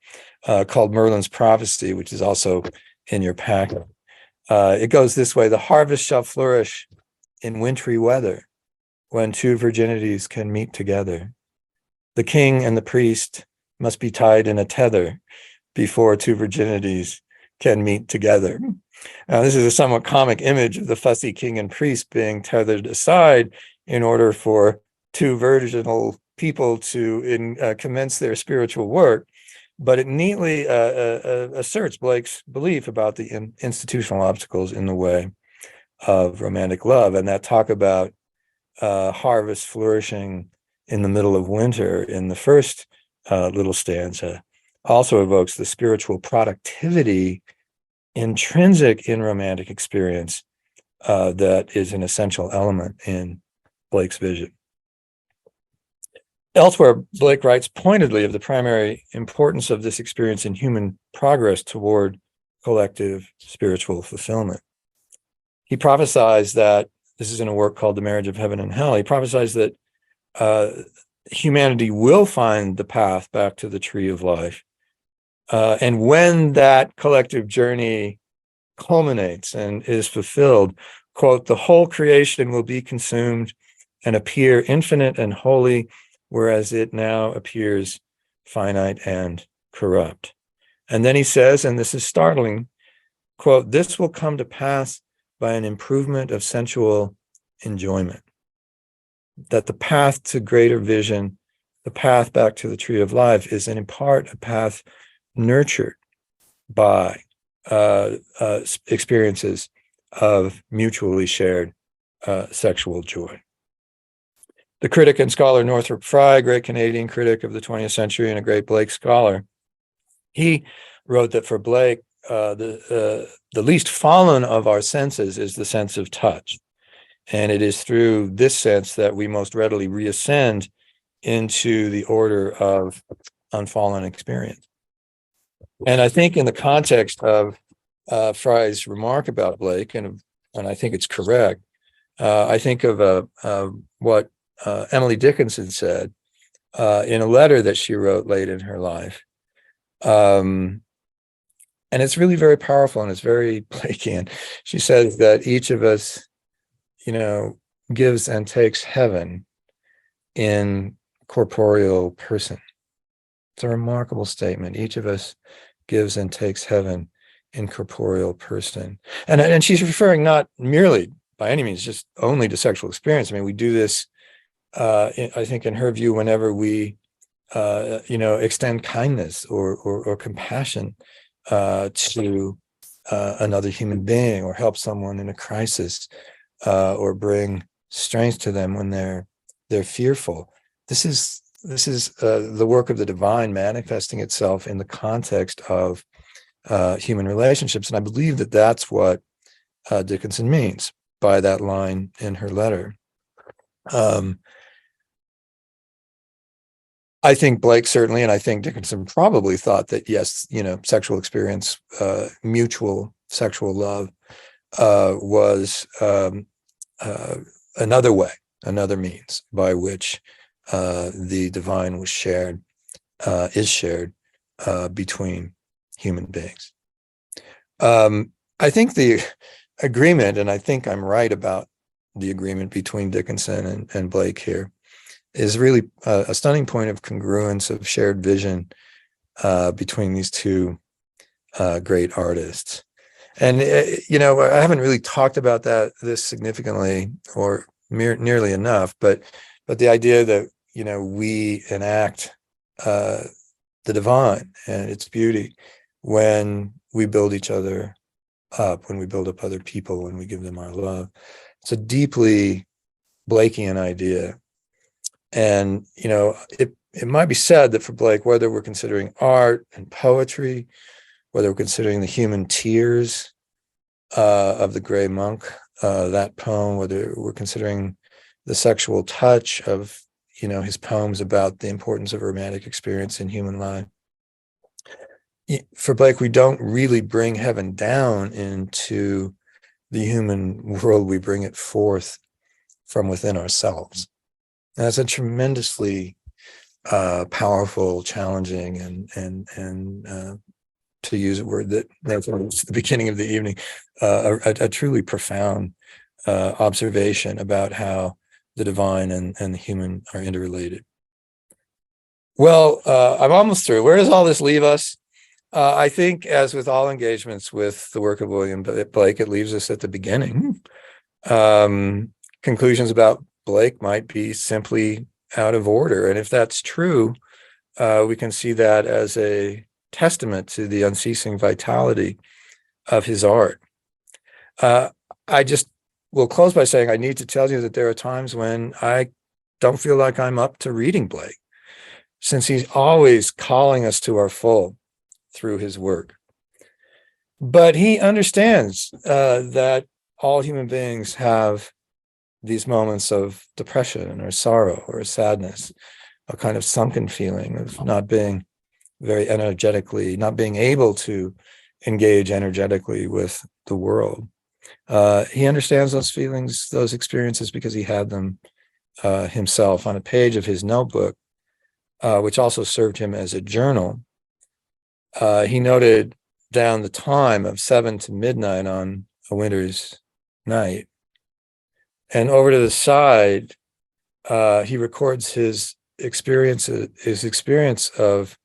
called Merlin's Prophecy, which is also in your packet. It goes this way: the harvest shall flourish in wintry weather when two virginities can meet together. The king and the priest must be tied in a tether before two virginities can meet together. Now, this is a somewhat comic image of the fussy king and priest being tethered aside in order for two virginal people to commence their spiritual work. But it neatly asserts Blake's belief about the institutional obstacles in the way of romantic love. And that talk about harvest flourishing in the middle of winter in the first little stanza also evokes the spiritual productivity intrinsic in romantic experience that is an essential element in Blake's vision. Elsewhere, Blake writes pointedly of the primary importance of this experience in human progress toward collective spiritual fulfillment. He prophesies that, this is in a work called The Marriage of Heaven and Hell, he prophesies that humanity will find the path back to the tree of life. And when that collective journey culminates and is fulfilled, quote, the whole creation will be consumed and appear infinite and holy, whereas it now appears finite and corrupt. And then he says, and this is startling, quote, this will come to pass by an improvement of sensual enjoyment. That the path to greater vision, the path back to the tree of life, is in part a path nurtured by experiences of mutually shared sexual joy. The critic and scholar Northrop Frye, great Canadian critic of the 20th century and a great Blake scholar, he wrote that for Blake, the least fallen of our senses is the sense of touch. And it is through this sense that we most readily reascend into the order of unfallen experience. And I think in the context of Frye's remark about Blake, and I think it's correct, I think of what Emily Dickinson said in a letter that she wrote late in her life. And it's really very powerful and it's very Blakean. She says that each of us, gives and takes heaven in corporeal person. It's a remarkable statement. Each of us gives and takes heaven in corporeal person. And she's referring not merely by any means just only to sexual experience. I mean, we do this, I think in her view, whenever we, extend kindness or compassion to another human being, or help someone in a crisis, or bring strength to them when they're fearful. This is the work of the divine manifesting itself in the context of human relationships, and I believe that that's what Dickinson means by that line in her letter. I think Blake certainly, and I think Dickinson probably thought that, yes, sexual experience, mutual sexual love was another way, another means by which the divine was shared, is shared between human beings. I think the agreement, and I think I'm right about the agreement between Dickinson and Blake here, is really a stunning point of congruence, of shared vision between these two great artists. And, I haven't really talked about this significantly or nearly enough, but the idea that, we enact the divine and its beauty when we build each other up, when we build up other people, when we give them our love. It's a deeply Blakean idea. And, it might be said that for Blake, whether we're considering art and poetry, whether we're considering the human tears of The Gray Monk, that poem, whether we're considering the sexual touch of, his poems about the importance of romantic experience in human life. For Blake, we don't really bring heaven down into the human world. We bring it forth from within ourselves. And that's a tremendously powerful, challenging, and to use a word that was at the beginning of the evening, a truly profound observation about how the divine and the human are interrelated. Well, I'm almost through. Where does all this leave us? I think, as with all engagements with the work of William Blake, it leaves us at the beginning. Conclusions about Blake might be simply out of order. And if that's true, we can see that as a testament to the unceasing vitality of his art. I just will close by saying I need to tell you that there are times when I don't feel like I'm up to reading Blake, since he's always calling us to our full through his work. But he understands that all human beings have these moments of depression or sorrow or sadness, a kind of sunken feeling of not being very energetically, not being able to engage energetically with the world. He understands those feelings, those experiences, because he had them himself on a page of his notebook, which also served him as a journal. He noted down the time of 7 to midnight on a winter's night. And over to the side, he records his experience of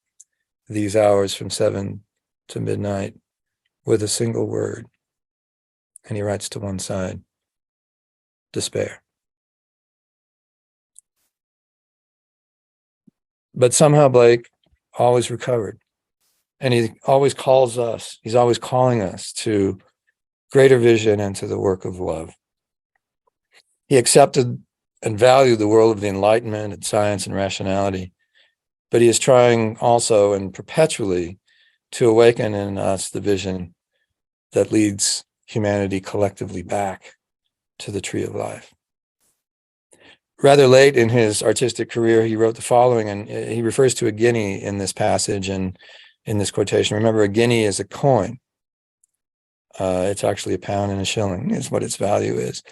these hours from 7 to midnight with a single word. And he writes to one side, despair. But somehow Blake always recovered. And he always calls us, he's always calling us to greater vision and to the work of love. He accepted and valued the world of the Enlightenment and science and rationality, but he is trying also and perpetually to awaken in us the vision that leads humanity collectively back to the tree of life. Rather late in his artistic career, he wrote the following, and he refers to a guinea in this passage and in this quotation. Remember, a guinea is a coin. It's actually a pound and a shilling is what its value is.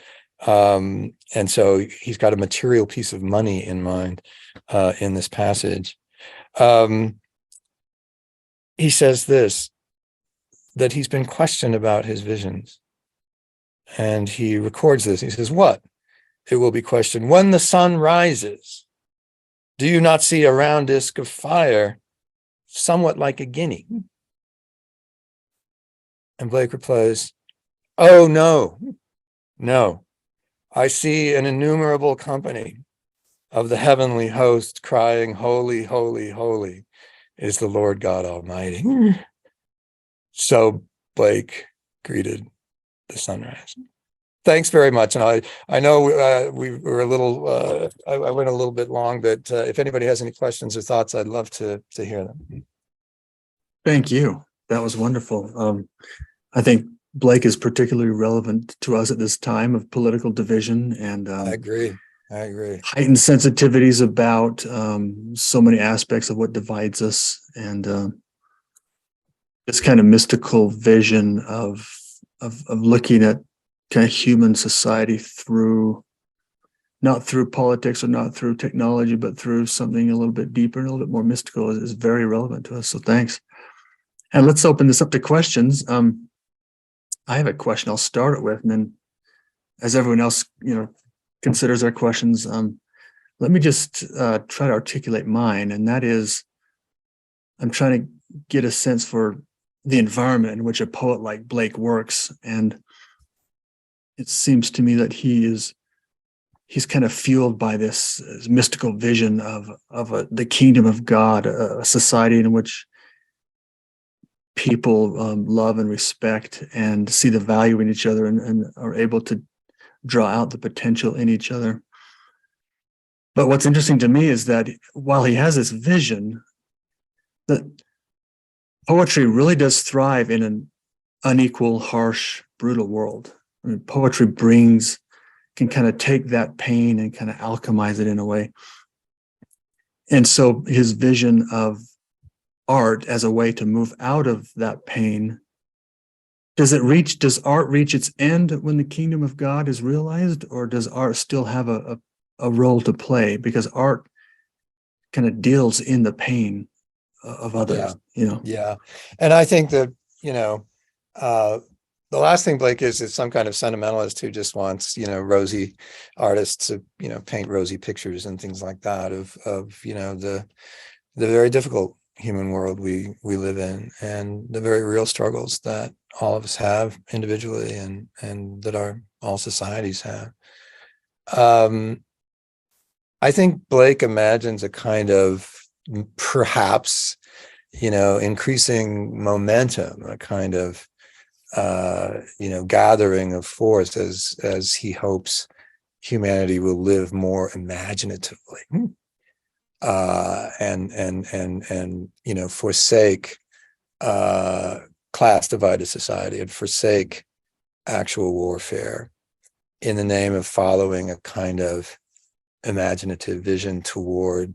And so he's got a material piece of money in mind in this passage. He says this, that he's been questioned about his visions. And he records this. He says, what? It will be questioned, when the sun rises, do you not see a round disk of fire, somewhat like a guinea? And Blake replies, oh, no. I see an innumerable company of the heavenly host crying, holy, holy, holy is the Lord God Almighty. So Blake greeted the sunrise. Thanks very much. And I know we were a little, I went a little bit long, but if anybody has any questions or thoughts, I'd love to hear them. Thank you. That was wonderful. I think Blake is particularly relevant to us at this time of political division and I agree. Heightened sensitivities about so many aspects of what divides us, and this kind of mystical vision of looking at kind of human society through, not through politics or not through technology, but through something a little bit deeper and a little bit more mystical is very relevant to us. So thanks. And let's open this up to questions. I have a question I'll start it with, and then as everyone else, considers their questions, let me just try to articulate mine. And that is, I'm trying to get a sense for the environment in which a poet like Blake works. And it seems to me that he's kind of fueled by this mystical vision of the kingdom of God, a society in which people love and respect and see the value in each other and are able to draw out the potential in each other. But what's interesting to me is that while he has this vision, that poetry really does thrive in an unequal, harsh brutal world. I mean, poetry can kind of take that pain and kind of alchemize it in a way. And so his vision of art as a way to move out of that pain, does art reach its end when the kingdom of God is realized, or does art still have a role to play? Because art kind of deals in the pain of others, Yeah. And I think that, the last thing Blake is some kind of sentimentalist who just wants, rosy artists to, paint rosy pictures and things like that of the very difficult human world we live in, and the very real struggles that all of us have individually and that all societies have. I think Blake imagines a kind of perhaps, increasing momentum, a kind of, gathering of force as he hopes humanity will live more imaginatively, and forsake class divided society and forsake actual warfare in the name of following a kind of imaginative vision toward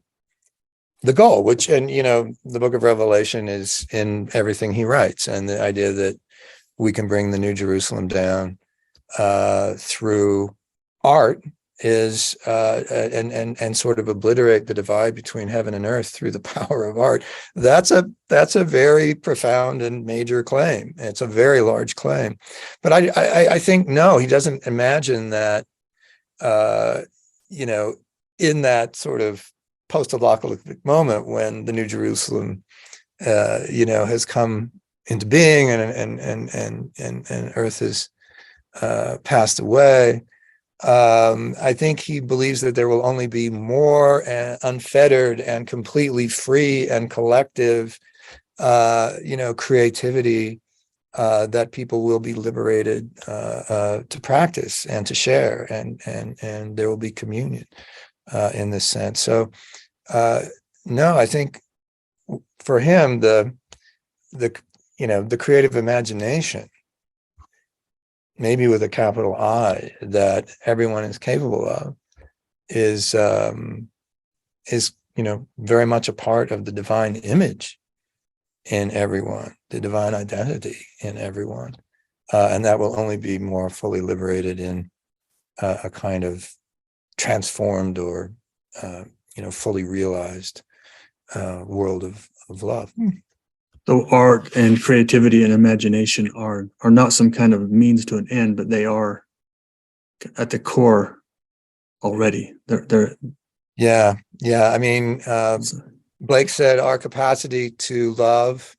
the goal, which, the book of Revelation is in everything he writes, and the idea that we can bring the New Jerusalem down through art is and sort of obliterate the divide between heaven and earth through the power of art. That's a very profound and major claim. It's a very large claim, but I think no, he doesn't imagine that in that sort of post-apocalyptic moment when the New Jerusalem has come into being and earth has passed away. I think he believes that there will only be more unfettered and completely free and collective, creativity that people will be liberated to practice and to share, and there will be communion in this sense. So, no, I think for him the creative imagination, maybe with a capital I, that everyone is capable of, is very much a part of the divine image in everyone, the divine identity in everyone, and that will only be more fully liberated in a kind of transformed or fully realized world of love. So art and creativity and imagination are not some kind of means to an end, but they are at the core already. They're Yeah. I mean, Blake said our capacity to love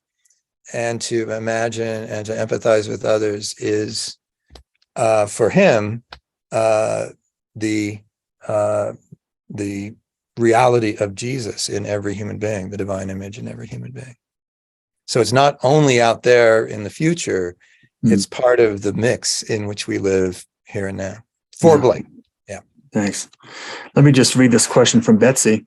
and to imagine and to empathize with others is, for him, the reality of Jesus in every human being, the divine image in every human being. So it's not only out there in the future, it's part of the mix in which we live here and now. For Blake. Yeah. Thanks. Let me just read this question from Betsy.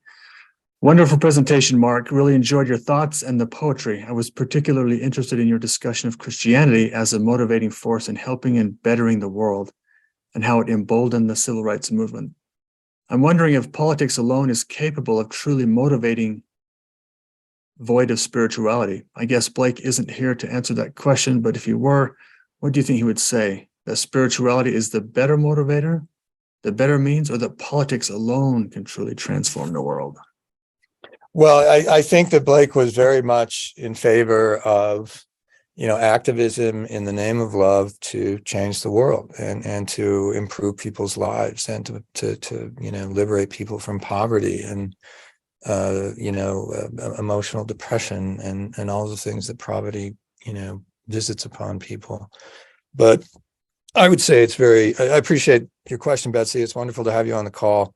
Wonderful presentation, Mark. Really enjoyed your thoughts and the poetry. I was particularly interested in your discussion of Christianity as a motivating force in helping and bettering the world and how it emboldened the civil rights movement. I'm wondering if politics alone is capable of truly motivating void of spirituality. I guess Blake isn't here to answer that question, but if he were, what do you think he would say? That spirituality is the better motivator, the better means, or that politics alone can truly transform the world? Well, I think that Blake was very much in favor of, activism in the name of love to change the world and to improve people's lives and to liberate people from poverty and emotional depression and all the things that poverty, visits upon people. But I would say I appreciate your question, Betsy. It's wonderful to have you on the call.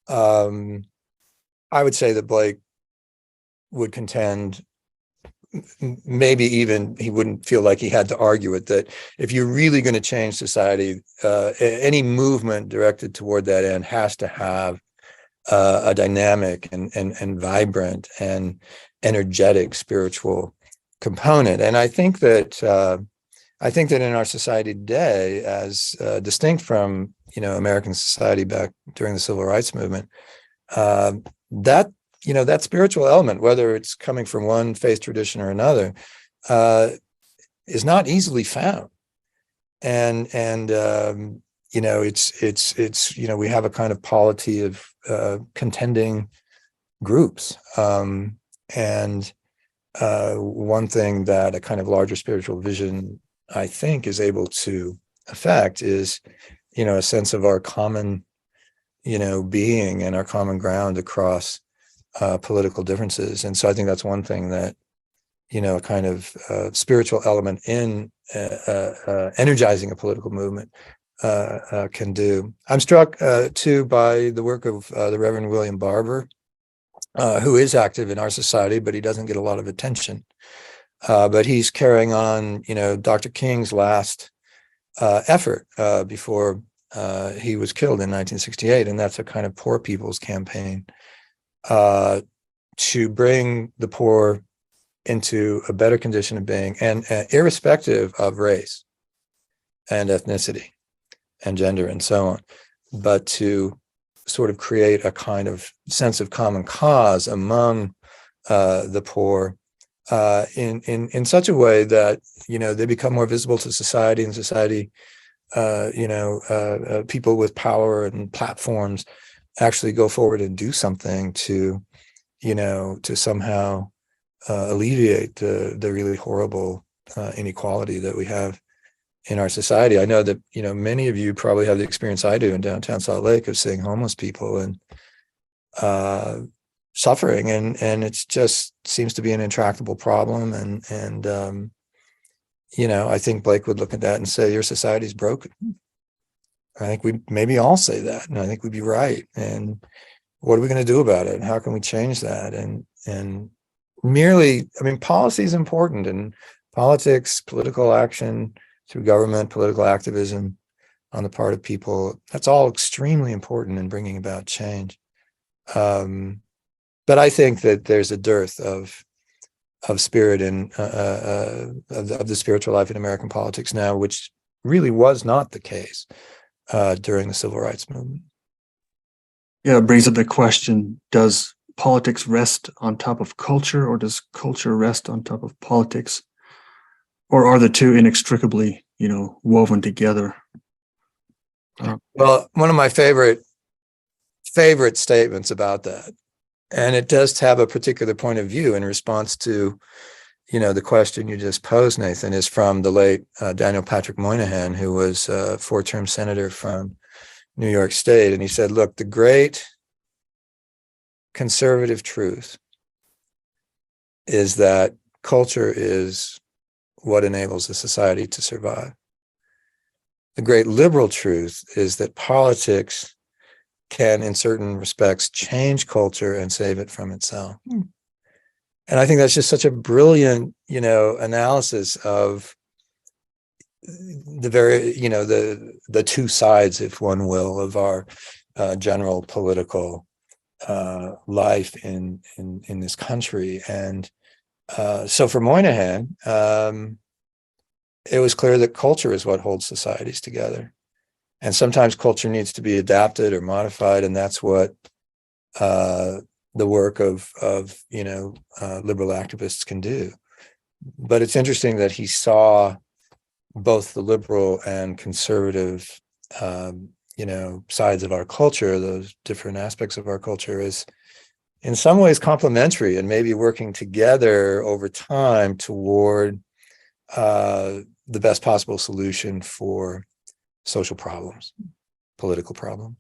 I would say that Blake would contend, maybe even he wouldn't feel like he had to argue it, that if you're really going to change society, any movement directed toward that end has to have a dynamic and vibrant and energetic spiritual component. And I think that I think that in our society today, as distinct from, American society back during the civil rights movement, that, that spiritual element, whether it's coming from one faith tradition or another, is not easily found. And it's we have a kind of polity of contending groups. And one thing that a kind of larger spiritual vision, I think, is able to affect is, a sense of our common, being and our common ground across political differences. And so I think that's one thing that, a kind of spiritual element in energizing a political movement can do. I'm struck too by the work of the Reverend William Barber, who is active in our society, but he doesn't get a lot of attention. But he's carrying on, Dr. King's last effort before he was killed in 1968, and that's a kind of poor people's campaign to bring the poor into a better condition of being, and irrespective of race and ethnicity and gender and so on, but to sort of create a kind of sense of common cause among the poor in such a way that they become more visible to society, and society, people with power and platforms actually go forward and do something to somehow alleviate the really horrible inequality that we have in our society. I know that many of you probably have the experience I do in downtown Salt Lake of seeing homeless people and suffering, and it's just seems to be an intractable problem. And I think Blake would look at that and say, your society's broken. I think we maybe all say that, and I think we'd be right. And what are we going to do about it? And how can we change that? And merely, policy is important, and politics, political action through government, political activism on the part of people, that's all extremely important in bringing about change. But I think that there's a dearth of spirit and of the spiritual life in American politics now, which really was not the case during the civil rights movement. Yeah, it brings up the question, does politics rest on top of culture, or does culture rest on top of politics? Or are the two inextricably, woven together? Well, one of my favorite statements about that, and it does have a particular point of view in response to, the question you just posed, Nathan, is from the late Daniel Patrick Moynihan, who was a 4-term senator from New York State. And he said, look, the great conservative truth is that culture is what enables a society to survive. The great liberal truth is that politics can, in certain respects, change culture and save it from itself. And I think that's just such a brilliant, analysis of the very, the two sides, if one will, of our general political life in this country. And so for Moynihan, it was clear that culture is what holds societies together. And sometimes culture needs to be adapted or modified, and that's what the work of liberal activists can do. But it's interesting that he saw both the liberal and conservative, sides of our culture, those different aspects of our culture, as in some ways complementary and maybe working together over time toward the best possible solution for social problems, political problems.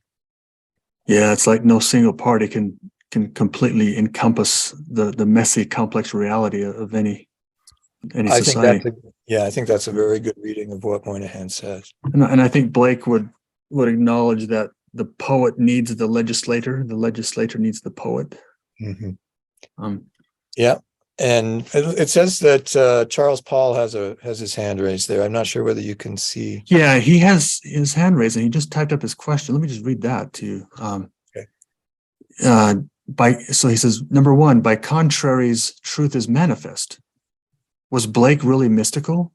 Yeah, it's like no single party can completely encompass the messy, complex reality of any society. I think that's a very good reading of what Moynihan says. And I think Blake would acknowledge that the poet needs the legislator needs the poet. Mm-hmm. Yeah. And it says that Charles Paul has his hand raised there. I'm not sure whether you can see. Yeah, he has his hand raised, and he just typed up his question. Let me just read that to you. Okay. So he says, number 1, by contraries, truth is manifest. Was Blake really mystical?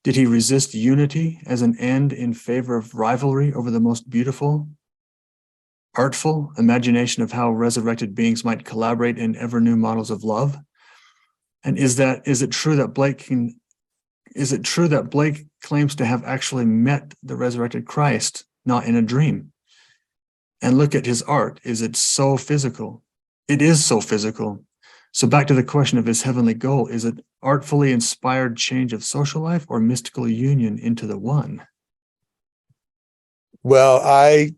Did he resist unity as an end in favor of rivalry over the most beautiful, artful imagination of how resurrected beings might collaborate in ever new models of love? And is it true that Blake claims to have actually met the resurrected Christ, not in a dream? And look at his art. Is it so physical? It is so physical. So back to the question of his heavenly goal, is it artfully inspired change of social life or mystical union into the one? Well, I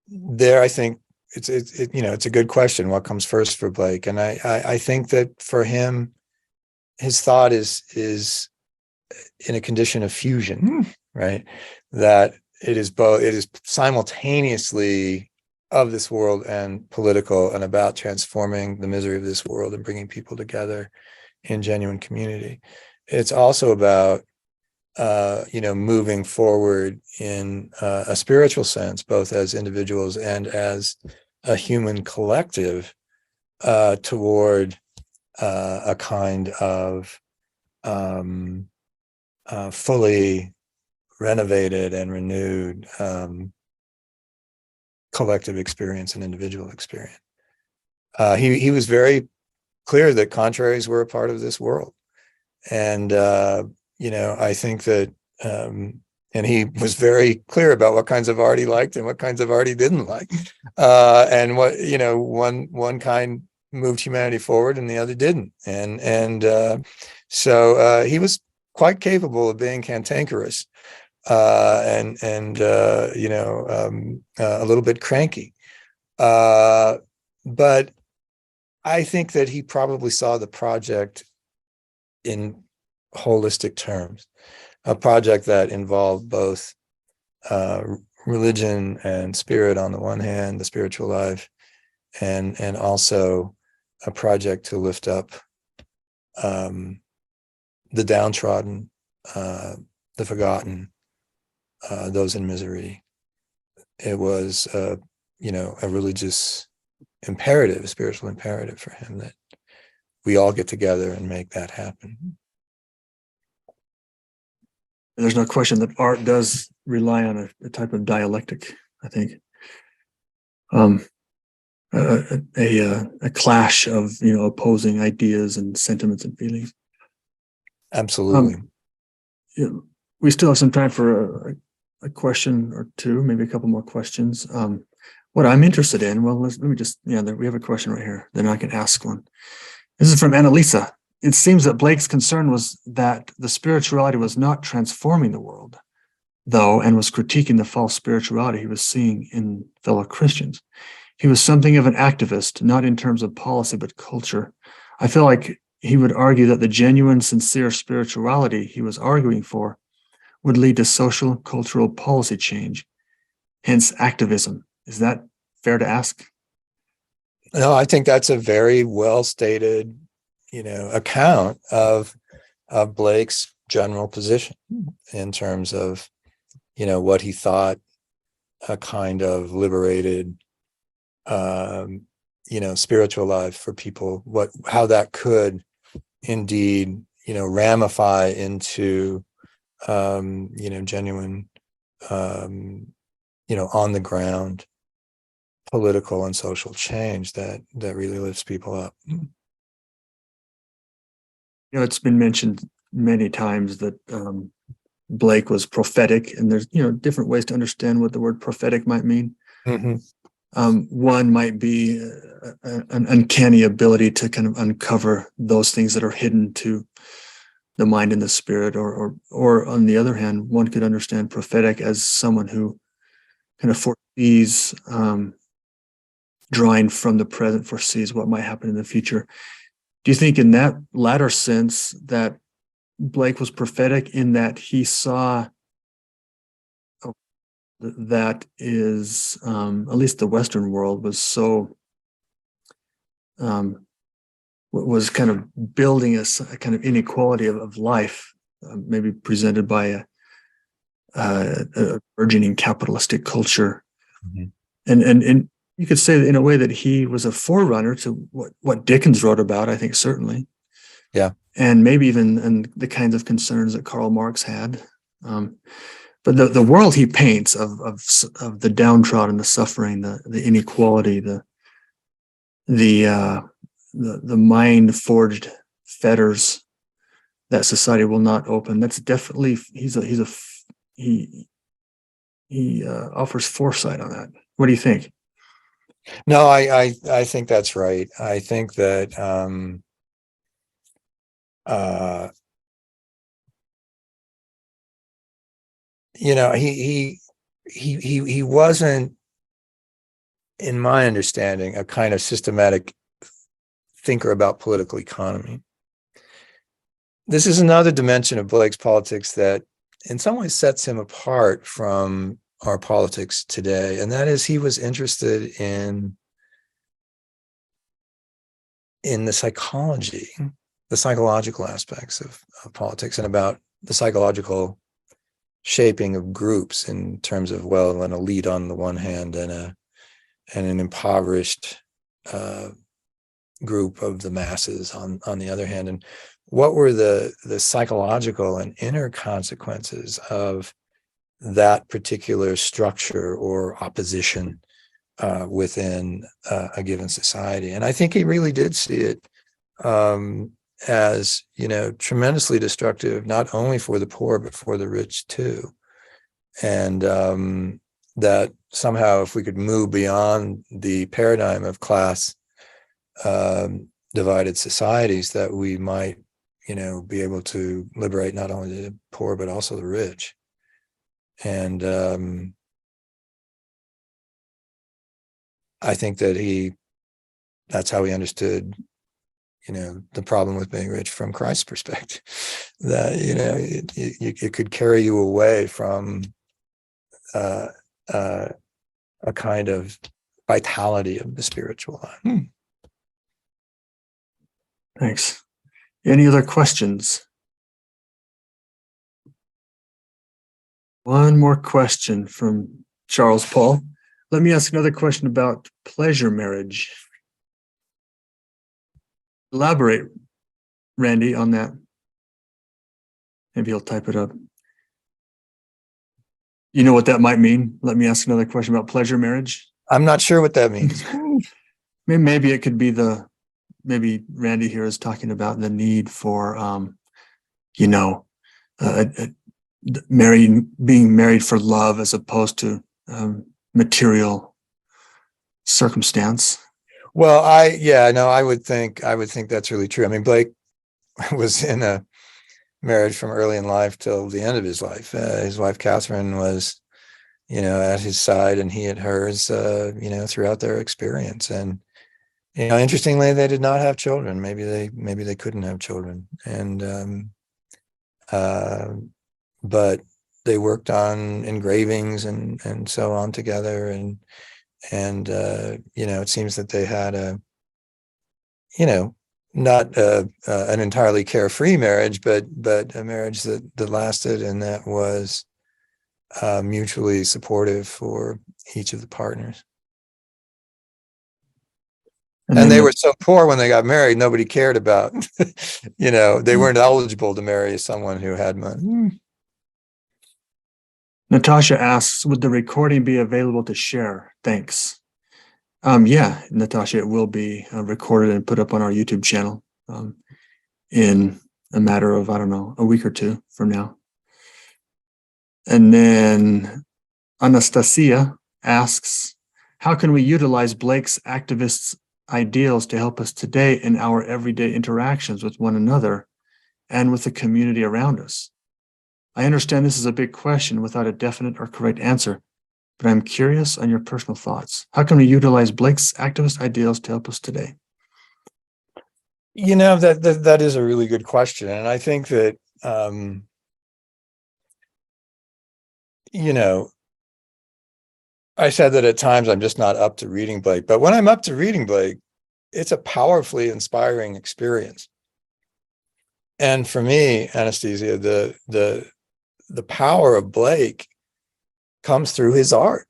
think it's a good question. What comes first for Blake? And I think that for him, his thought is in a condition of fusion, right? That it is simultaneously of this world and political, and about transforming the misery of this world and bringing people together in genuine community. It's also about moving forward in a spiritual sense, both as individuals and as a human collective, toward a kind of fully renovated and renewed collective experience and individual experience. He was very clear that contraries were a part of this world. And, I think that, and he was very clear about what kinds of art he liked and what kinds of art he didn't like. And what, one kind moved humanity forward and the other didn't. So he was quite capable of being cantankerous, and a little bit cranky. But I think that he probably saw the project in holistic terms, a project that involved both religion and spirit on the one hand, the spiritual life, and also a project to lift up the downtrodden, the forgotten, those in misery. It was, a religious imperative, a spiritual imperative for him that we all get together and make that happen. And there's no question that art does rely on a type of dialectic, I think. A clash of, opposing ideas and sentiments and feelings. Absolutely. We still have some time for a question or two, maybe a couple more questions. What I'm interested in, well, let me just, we have a question right here. Then I can ask one. This is from Annalisa. It seems that Blake's concern was that the spirituality was not transforming the world, though, and was critiquing the false spirituality he was seeing in fellow Christians. He was something of an activist, not in terms of policy, but culture. I feel like he would argue that the genuine, sincere spirituality he was arguing for would lead to social, cultural policy change, hence activism. Is that fair to ask? No, I think that's a very well stated, account of Blake's general position in terms of, what he thought a kind of liberated, spiritual life for people, how that could indeed, ramify into, genuine, on the ground political and social change that really lifts people up. It's been mentioned many times that Blake was prophetic, and there's different ways to understand what the word prophetic might mean. Mm-hmm. One might be an uncanny ability to kind of uncover those things that are hidden to the mind and the spirit, or on the other hand, one could understand prophetic as someone who kind of foresees, drawing from the present, foresees what might happen in the future. Do you think in that latter sense that Blake was prophetic in that he saw that is, at least the Western world was so, was kind of building a kind of inequality of life, maybe presented by a burgeoning capitalistic culture. Mm-hmm. And you could say that in a way that he was a forerunner to what Dickens wrote about, I think, certainly. Yeah. And maybe even and the kinds of concerns that Karl Marx had. But the world he paints of the downtrodden, the suffering, the inequality, the mind forged fetters that society will not open. That's definitely he offers foresight on that. What do you think? No, I think that's right. I think that you know, he wasn't, in my understanding, a kind of systematic thinker about political economy. This is another dimension of Blake's politics that in some ways sets him apart from our politics today, and that is he was interested in the psychology, the psychological aspects of politics, and about the psychological shaping of groups in terms of, well, an elite on the one hand and an impoverished group of the masses on the other hand, and what were the psychological and inner consequences of that particular structure or opposition within a given society. And I think he really did see it as, you know, tremendously destructive, not only for the poor, but for the rich too. And that somehow if we could move beyond the paradigm of class divided societies, that we might, you know, be able to liberate not only the poor, but also the rich. And I think that that's how he understood, you know, the problem with being rich from Christ's perspective, that, you know, it could carry you away from a kind of vitality of the spiritual life. Thanks. Any other questions? One more question from Charles Paul. Let me ask another question about pleasure marriage. Elaborate, Randy, on that. Maybe he'll type it up. You know what that might mean? Let me ask another question about pleasure marriage. I'm not sure what that means. Maybe it could be maybe Randy here is talking about the need for, you know, being married for love as opposed to material circumstance. Well, I would think that's really true. I mean, Blake was in a marriage from early in life till the end of his life. His wife Catherine was, you know, at his side, and he at hers, you know, throughout their experience. And, you know, interestingly, they did not have children. Maybe they couldn't have children, and but they worked on engravings and so on together, and you know, it seems that they had a, you know, not an entirely carefree marriage, but a marriage that lasted and that was mutually supportive for each of the partners. And they were so poor when they got married, nobody cared about, you know, they weren't eligible to marry someone who had money. Natasha asks, would the recording be available to share? Thanks. Yeah, Natasha, it will be recorded and put up on our YouTube channel in a matter of, I don't know, a week or two from now. And then Anastasia asks, how can we utilize Blake's activist ideals to help us today in our everyday interactions with one another and with the community around us? I understand this is a big question without a definite or correct answer, but I'm curious on your personal thoughts. How can we utilize Blake's activist ideals to help us today? You know, that is a really good question. And I think that, you know, I said that at times I'm just not up to reading Blake, but when I'm up to reading Blake, it's a powerfully inspiring experience. And for me, Anastasia, the power of Blake comes through his art.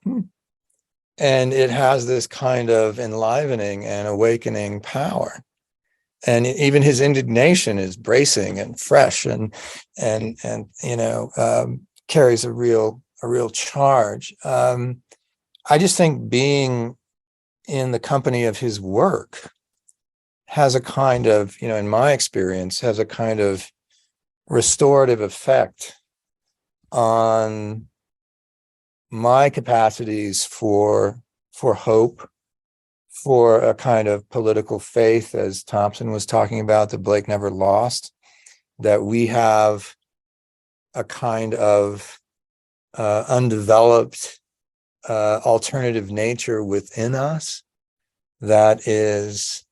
And it has this kind of enlivening and awakening power. and even his indignation is bracing and fresh, and carries a real charge. I just think being in the company of his work has a kind of, in my experience, has a kind of restorative effect on my capacities for hope, for a kind of political faith, as Thompson was talking about, that Blake never lost, that we have a kind of undeveloped alternative nature within us that is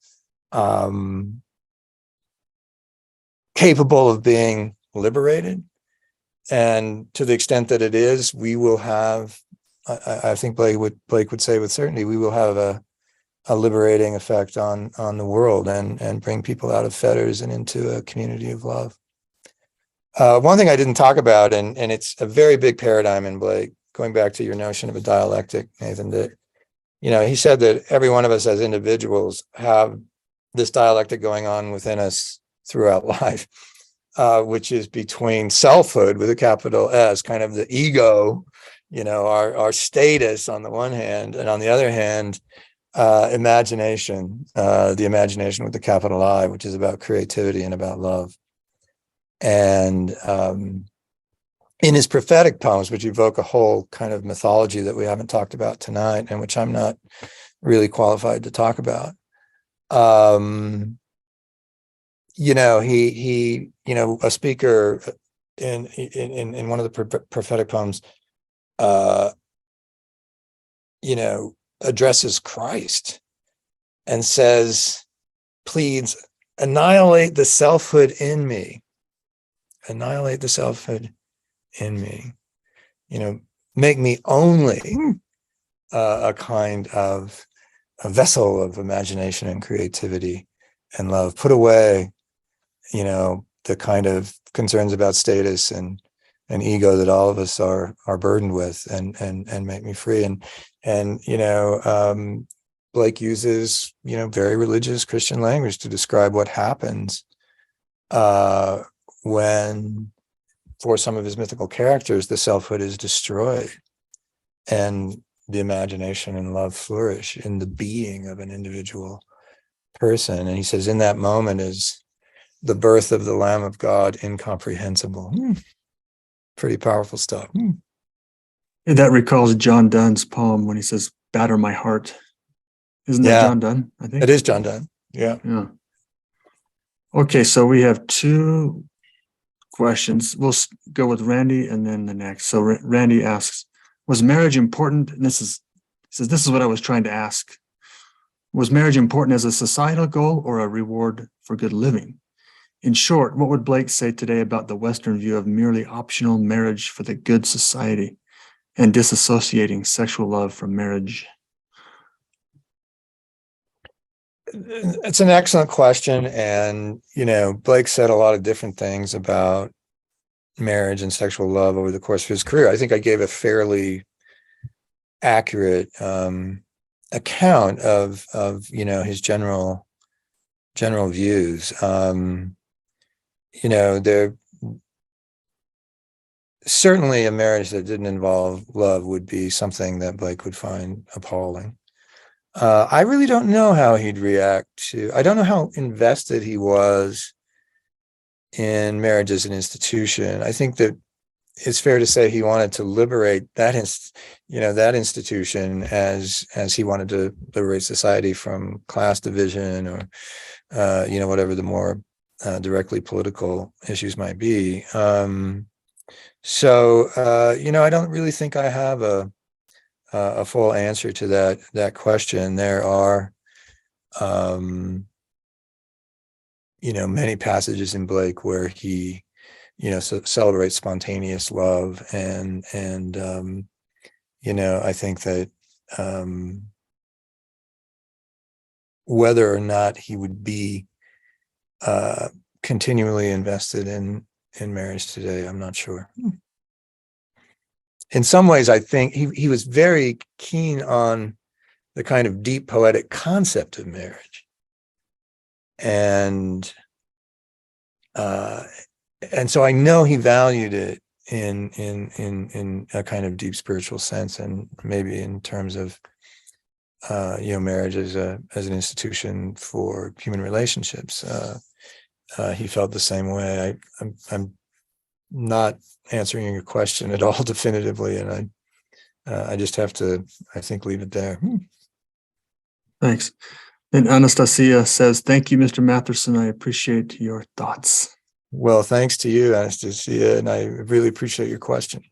capable of being liberated. And to the extent that it is, we will have, I think Blake would say with certainty, we will have a liberating effect on the world, and bring people out of fetters and into a community of love. One thing I didn't talk about, and it's a very big paradigm in Blake, going back to your notion of a dialectic, Nathan, that, he said that every one of us as individuals have this dialectic going on within us throughout life, which is between selfhood with a capital S, kind of the ego, our status on the one hand, and on the other hand, imagination, the imagination with the capital I, which is about creativity and about love. And in his prophetic poems, which evoke a whole kind of mythology that we haven't talked about tonight, and which I'm not really qualified to talk about, he a speaker in one of the prophetic poems, addresses Christ and pleads, annihilate the selfhood in me. Annihilate the selfhood in me. Make me only a kind of a vessel of imagination and creativity and love. Put away, the kind of concerns about status and ego that all of us are burdened with, and make me free. And Blake uses, very religious Christian language to describe what happens when, for some of his mythical characters, the selfhood is destroyed and the imagination and love flourish in the being of an individual person. And he says, in that moment is the birth of the Lamb of God, incomprehensible. Pretty powerful stuff. That recalls John Donne's poem when he says, batter my heart. Isn't that John Donne, I think? It is John Donne. Yeah. Okay, so we have two questions. We'll go with Randy and then the next. So Randy asks, was marriage important? And this is what I was trying to ask. Was marriage important as a societal goal or a reward for good living? In short, what would Blake say today about the Western view of merely optional marriage for the good society and disassociating sexual love from marriage? It's an excellent question. And, Blake said a lot of different things about marriage and sexual love over the course of his career. I think I gave a fairly accurate account of his general views. There certainly a marriage that didn't involve love would be something that Blake would find appalling. I really don't know how he'd react to. I don't know how invested he was in marriage as an institution. I think that it's fair to say he wanted to liberate that institution as he wanted to liberate society from class division or whatever the more directly political issues might be. So I don't really think I have a full answer to that question. There are many passages in Blake where he celebrates spontaneous love, and I think that whether or not he would be continually invested in marriage today, I'm not sure. In some ways, I think he was very keen on the kind of deep poetic concept of marriage. and so I know he valued it in a kind of deep spiritual sense, and maybe in terms of marriage as an institution for human relationships. He felt the same way. I'm not answering your question at all definitively, and I just have to, I think, leave it there. Thanks. And Anastasia says, "Thank you, Mr. Matheson. I appreciate your thoughts." Well, thanks to you, Anastasia, and I really appreciate your question.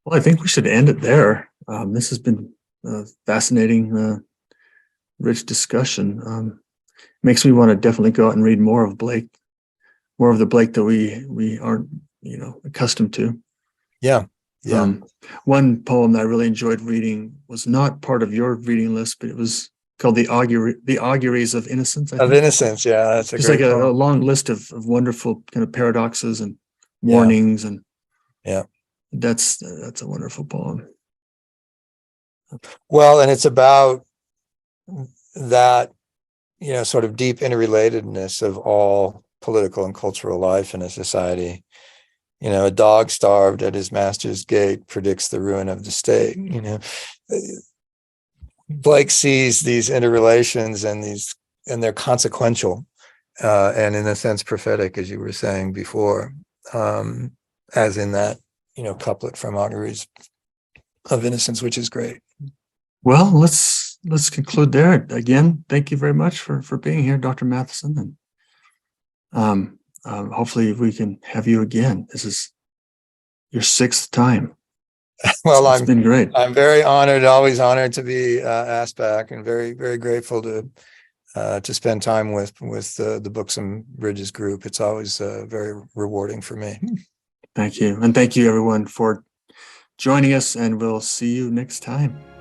Well, I think we should end it there. This has been a fascinating, rich discussion. Makes me want to definitely go out and read more of Blake, more of the Blake that we aren't, accustomed to. Yeah. One poem that I really enjoyed reading was not part of your reading list, but it was called the Auguries of Innocence. I think. Innocence, yeah, that's just like a long list of wonderful kind of paradoxes and warnings, and that's a wonderful poem. Well, and it's about that, sort of deep interrelatedness of all political and cultural life in a society. A dog starved at his master's gate predicts the ruin of the state. Blake sees these interrelations and they're consequential, and in a sense prophetic, as you were saying before, as in that couplet from Auguries of Innocence, which is great. Well, let's conclude there. Again, thank you very much for being here, Dr. Matheson, and hopefully we can have you again. This is your 6th time. Well, it's been great. I'm very honored, always honored to be asked back, and very, very grateful to spend time with the Books and Bridges group. It's always very rewarding for me. Thank you. And thank you everyone for joining us, and we'll see you next time.